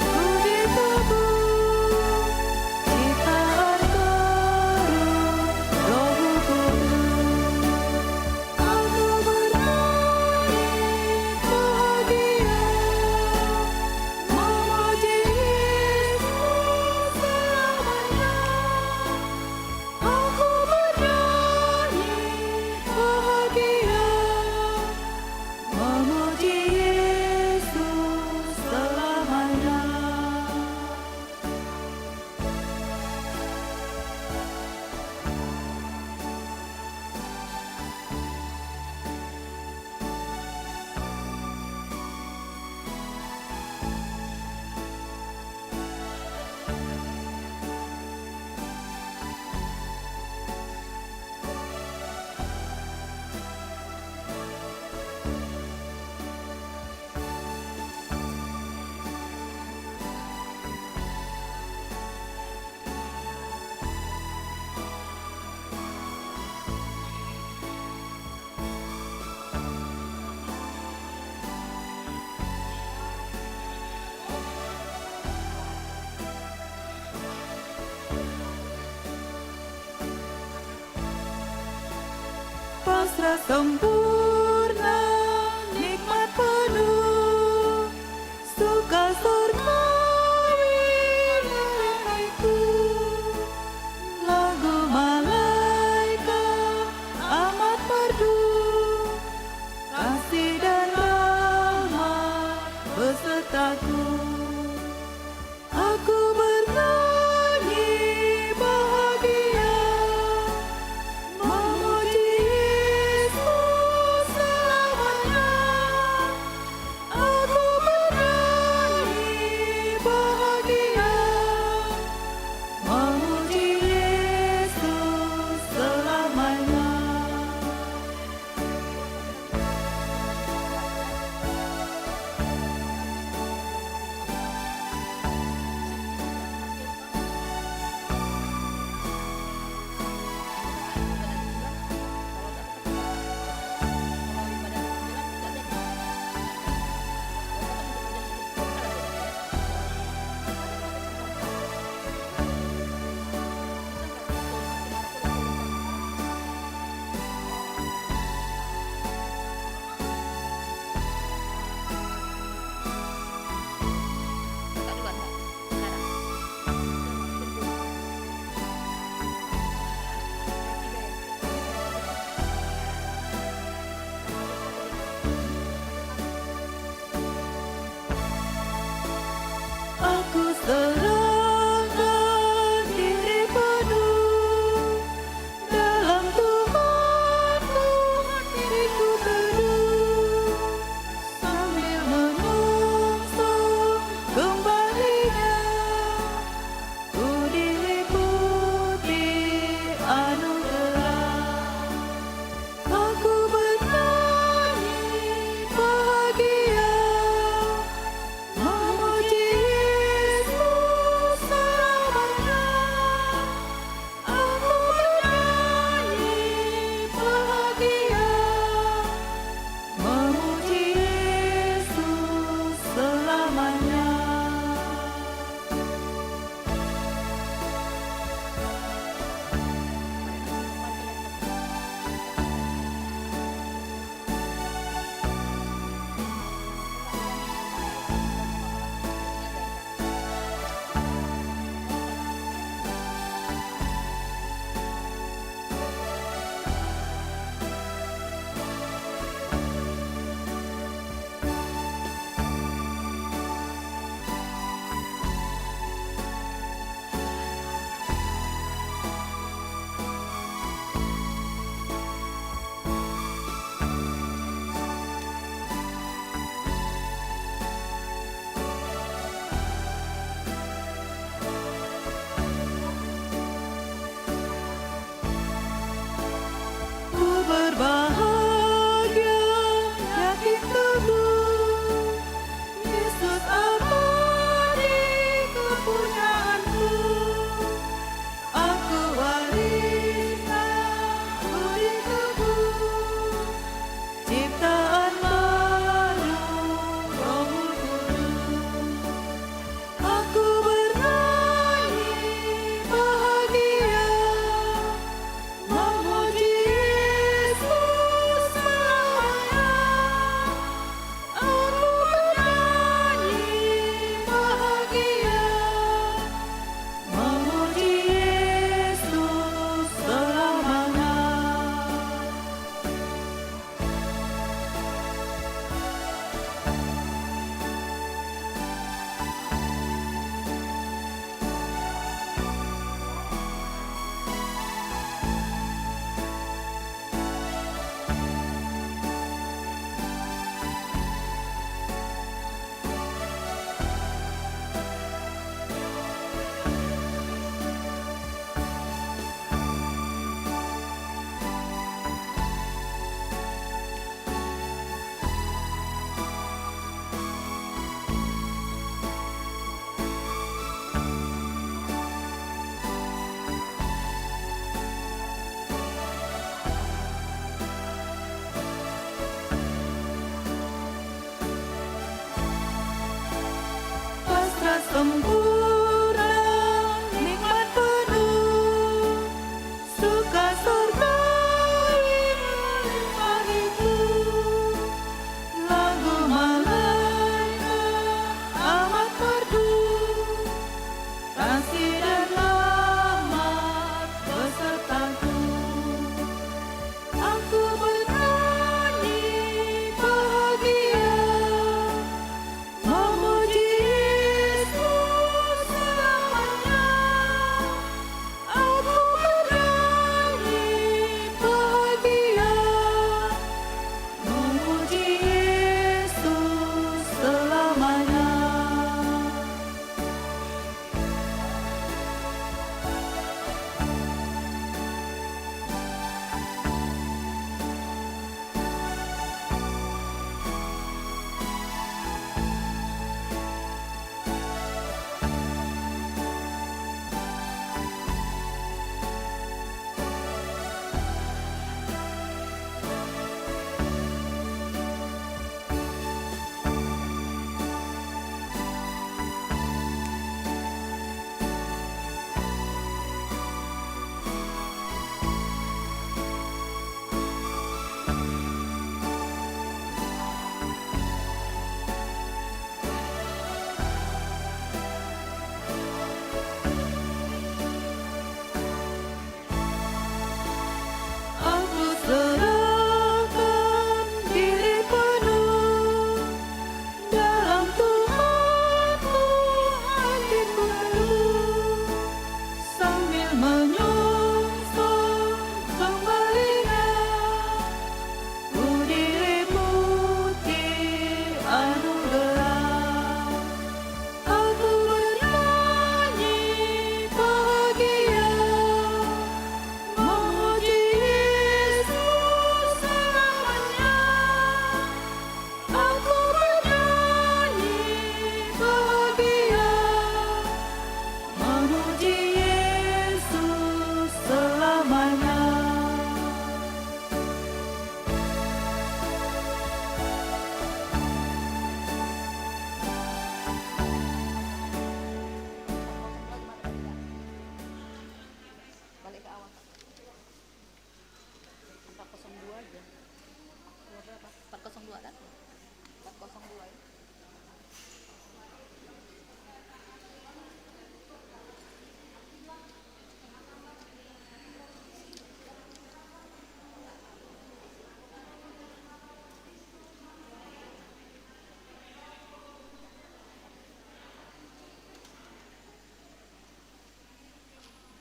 ku ditebus, ciptaan baru, Roh Kudus. Aku bernyanyi bahagia, memuji Yesus selamanya. Aku bernyanyi bahagia, memuji Yesus selamanya. Pasrah sempurna, nikmat penuh, suka surgawi itu. Lagu malaikat amat merdu, kasih dan rahmat besertaku. Aku bernyanyi bahagia, memuji Yesus aja. 402 kan? 402 ya.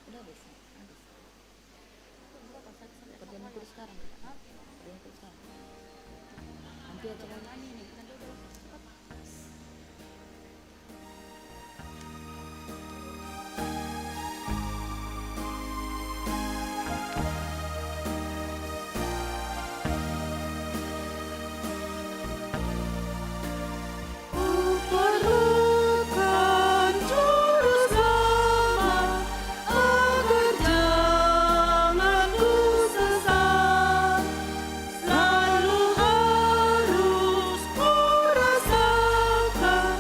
Udah habis. Berapa kerjaan aku sekarang? Kerjaan aku sekarang. Nanti aja lagi nih. Nanti udah cepat. Ku perlukan juru selamat agar jangan ku sesat. Selalu harus ku rasakan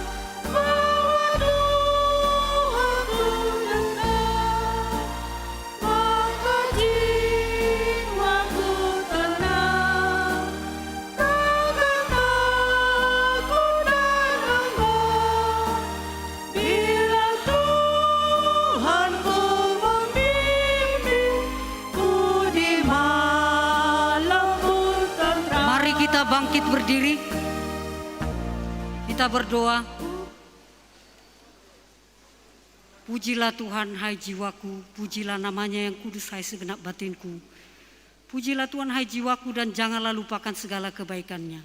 bahwa Tuhan ku dekat. Maka jiwaku tenang, takkan takut dan enggan. Bila Tuhanku membimbingku di malamku tenang. Mari kita bangkit berdiri. Kita berdoa. Pujilah Tuhan hai jiwaku, pujilah namanya yang kudus hai segenap batinku. Pujilah Tuhan hai jiwaku dan janganlah lupakan segala kebaikannya.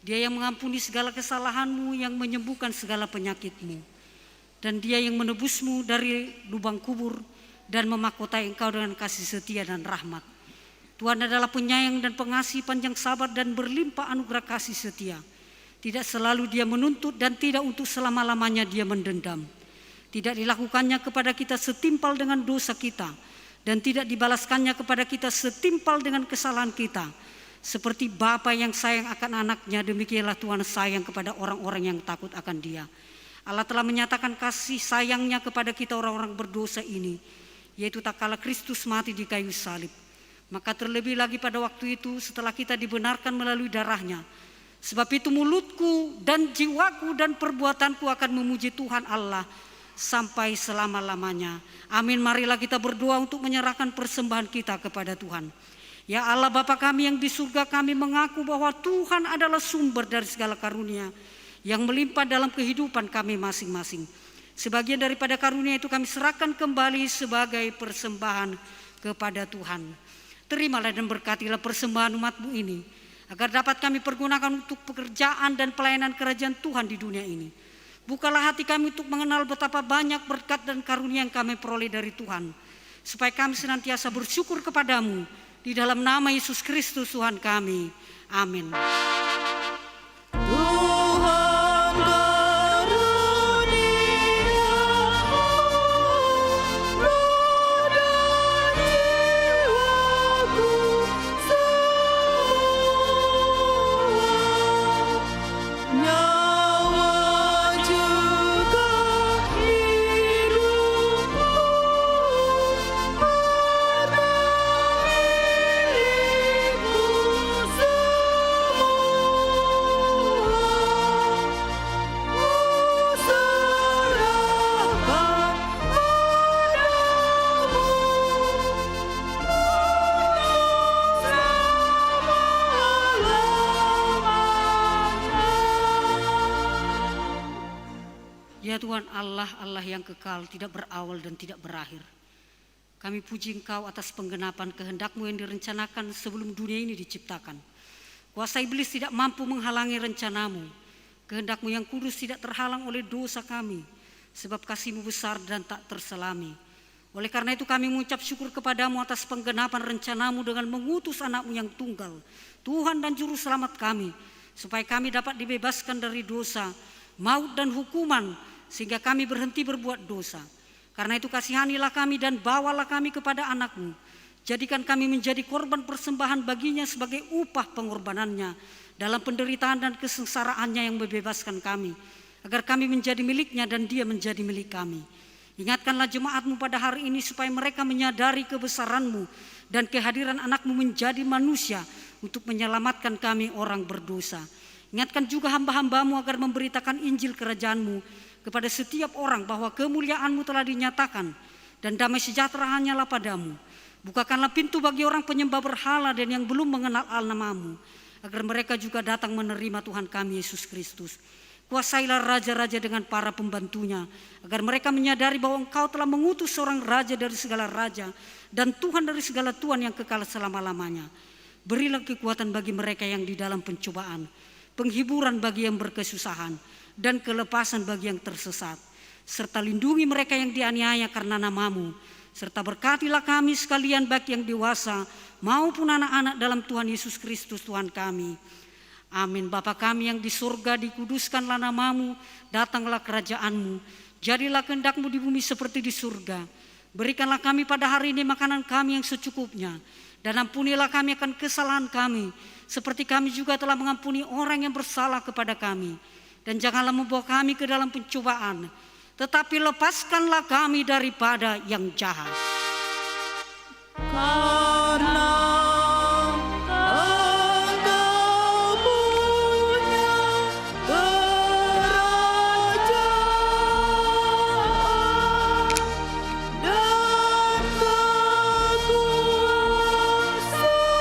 Dia yang mengampuni segala kesalahanmu, yang menyembuhkan segala penyakitmu. Dan dia yang menebusmu dari lubang kubur dan memahkotai engkau dengan kasih setia dan rahmat. Tuhan adalah penyayang dan pengasih, panjang sabar dan berlimpah anugerah kasih setia. Tidak selalu dia menuntut dan tidak untuk selama-lamanya dia mendendam. Tidak dilakukannya kepada kita setimpal dengan dosa kita, dan tidak dibalaskannya kepada kita setimpal dengan kesalahan kita. Seperti Bapa yang sayang akan anaknya, demikianlah Tuhan sayang kepada orang-orang yang takut akan Dia. Allah telah menyatakan kasih sayangnya kepada kita orang-orang berdosa ini, yaitu tak kala Kristus mati di kayu salib. Maka terlebih lagi pada waktu itu setelah kita dibenarkan melalui darahnya. Sebab itu mulutku dan jiwaku dan perbuatanku akan memuji Tuhan Allah sampai selama-lamanya. Amin. Marilah kita berdoa untuk menyerahkan persembahan kita kepada Tuhan. Ya Allah Bapa kami yang di surga, kami mengaku bahwa Tuhan adalah sumber dari segala karunia yang melimpah dalam kehidupan kami masing-masing. Sebagian daripada karunia itu kami serahkan kembali sebagai persembahan kepada Tuhan. Terimalah dan berkatilah persembahan umat-Mu ini, agar dapat kami pergunakan untuk pekerjaan dan pelayanan kerajaan Tuhan di dunia ini. Bukalah hati kami untuk mengenal betapa banyak berkat dan karunia yang kami peroleh dari Tuhan, supaya kami senantiasa bersyukur kepadamu di dalam nama Yesus Kristus Tuhan kami. Amin. Tuhan karuniamu roh dan jiwaku semua, nyawa juga hidupku, harta milikku semua, ku serahkan padamu selama-lamanya. Ya Tuhan Allah, Allah yang kekal, tidak berawal dan tidak berakhir. Kami puji Engkau atas penggenapan kehendak-Mu yang direncanakan sebelum dunia ini diciptakan. Kuasa iblis tidak mampu menghalangi rencana-Mu. Kehendak-Mu yang kudus tidak terhalang oleh dosa kami, sebab kasih-Mu besar dan tak terselami. Oleh karena itu kami mengucap syukur kepadamu atas penggenapan rencana-Mu dengan mengutus anak-Mu yang tunggal, Tuhan dan Juru Selamat kami, supaya kami dapat dibebaskan dari dosa, maut dan hukuman, sehingga kami berhenti berbuat dosa. Karena itu kasihanilah kami dan bawalah kami kepada anak-Mu. Jadikan kami menjadi korban persembahan baginya sebagai upah pengorbanannya dalam penderitaan dan kesengsaraannya yang membebaskan kami, agar kami menjadi miliknya dan dia menjadi milik kami. Ingatkanlah jemaat-Mu pada hari ini supaya mereka menyadari kebesaran-Mu dan kehadiran anak-Mu menjadi manusia, untuk menyelamatkan kami orang berdosa. Ingatkan juga hamba-hambamu agar memberitakan Injil kerajaan-Mu kepada setiap orang bahwa kemuliaan-Mu telah dinyatakan dan damai sejahtera hanyalah padamu. Bukakanlah pintu bagi orang penyembah berhala dan yang belum mengenal nama-Mu, agar mereka juga datang menerima Tuhan kami Yesus Kristus. Kuasailah raja-raja dengan para pembantunya, agar mereka menyadari bahwa Engkau telah mengutus seorang raja dari segala raja dan Tuhan dari segala Tuhan yang kekal selama-lamanya. Berilah kekuatan bagi mereka yang di dalam pencobaan, penghiburan bagi yang berkesusahan, dan kelepasan bagi yang tersesat. Serta lindungi mereka yang dianiaya karena nama-Mu. Serta berkatilah kami sekalian baik yang dewasa maupun anak-anak dalam Tuhan Yesus Kristus Tuhan kami. Amin. Bapa kami yang di surga, dikuduskanlah nama-Mu, datanglah kerajaan-Mu, jadilah kehendak-Mu di bumi seperti di surga. Berikanlah kami pada hari ini makanan kami yang secukupnya, dan ampunilah kami akan kesalahan kami, seperti kami juga telah mengampuni orang yang bersalah kepada kami. Dan janganlah membawa kami ke dalam pencobaan, tetapi lepaskanlah kami daripada yang jahat. Karena Engkau punya kerajaan dan kekuasaan dan kemuliaan sampai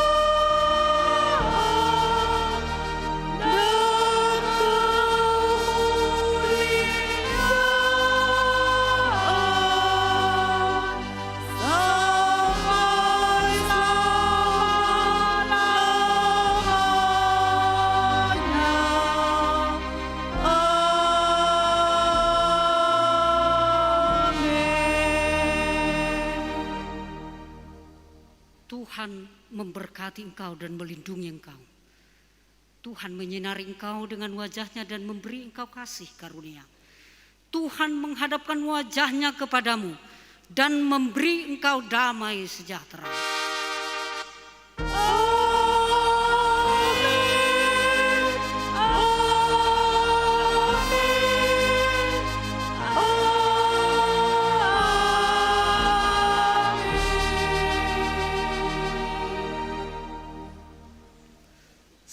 Tuhan memberkati engkau dan melindungi engkau. Tuhan menyinari engkau dengan wajah-Nya dan memberi engkau kasih karunia. Tuhan menghadapkan wajah-Nya kepadamu dan memberi engkau damai sejahtera.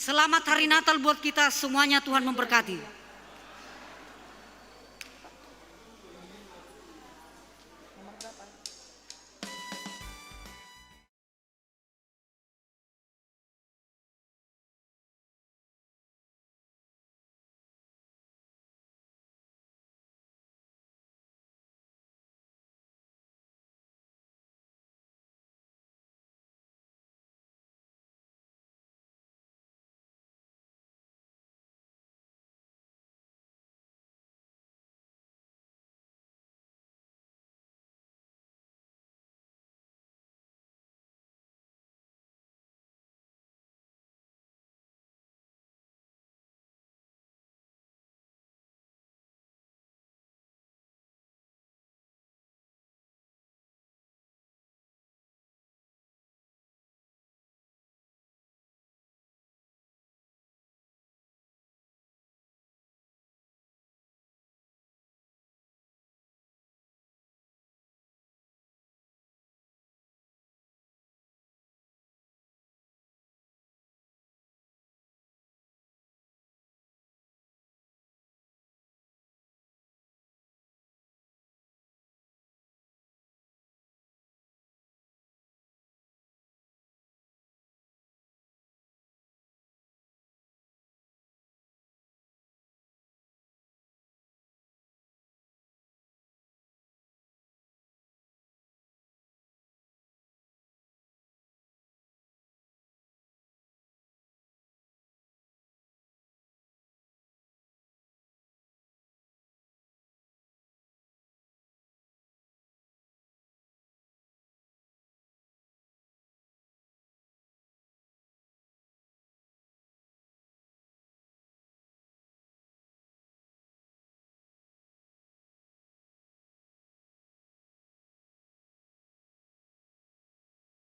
Selamat hari Natal buat kita semuanya, Tuhan memberkati.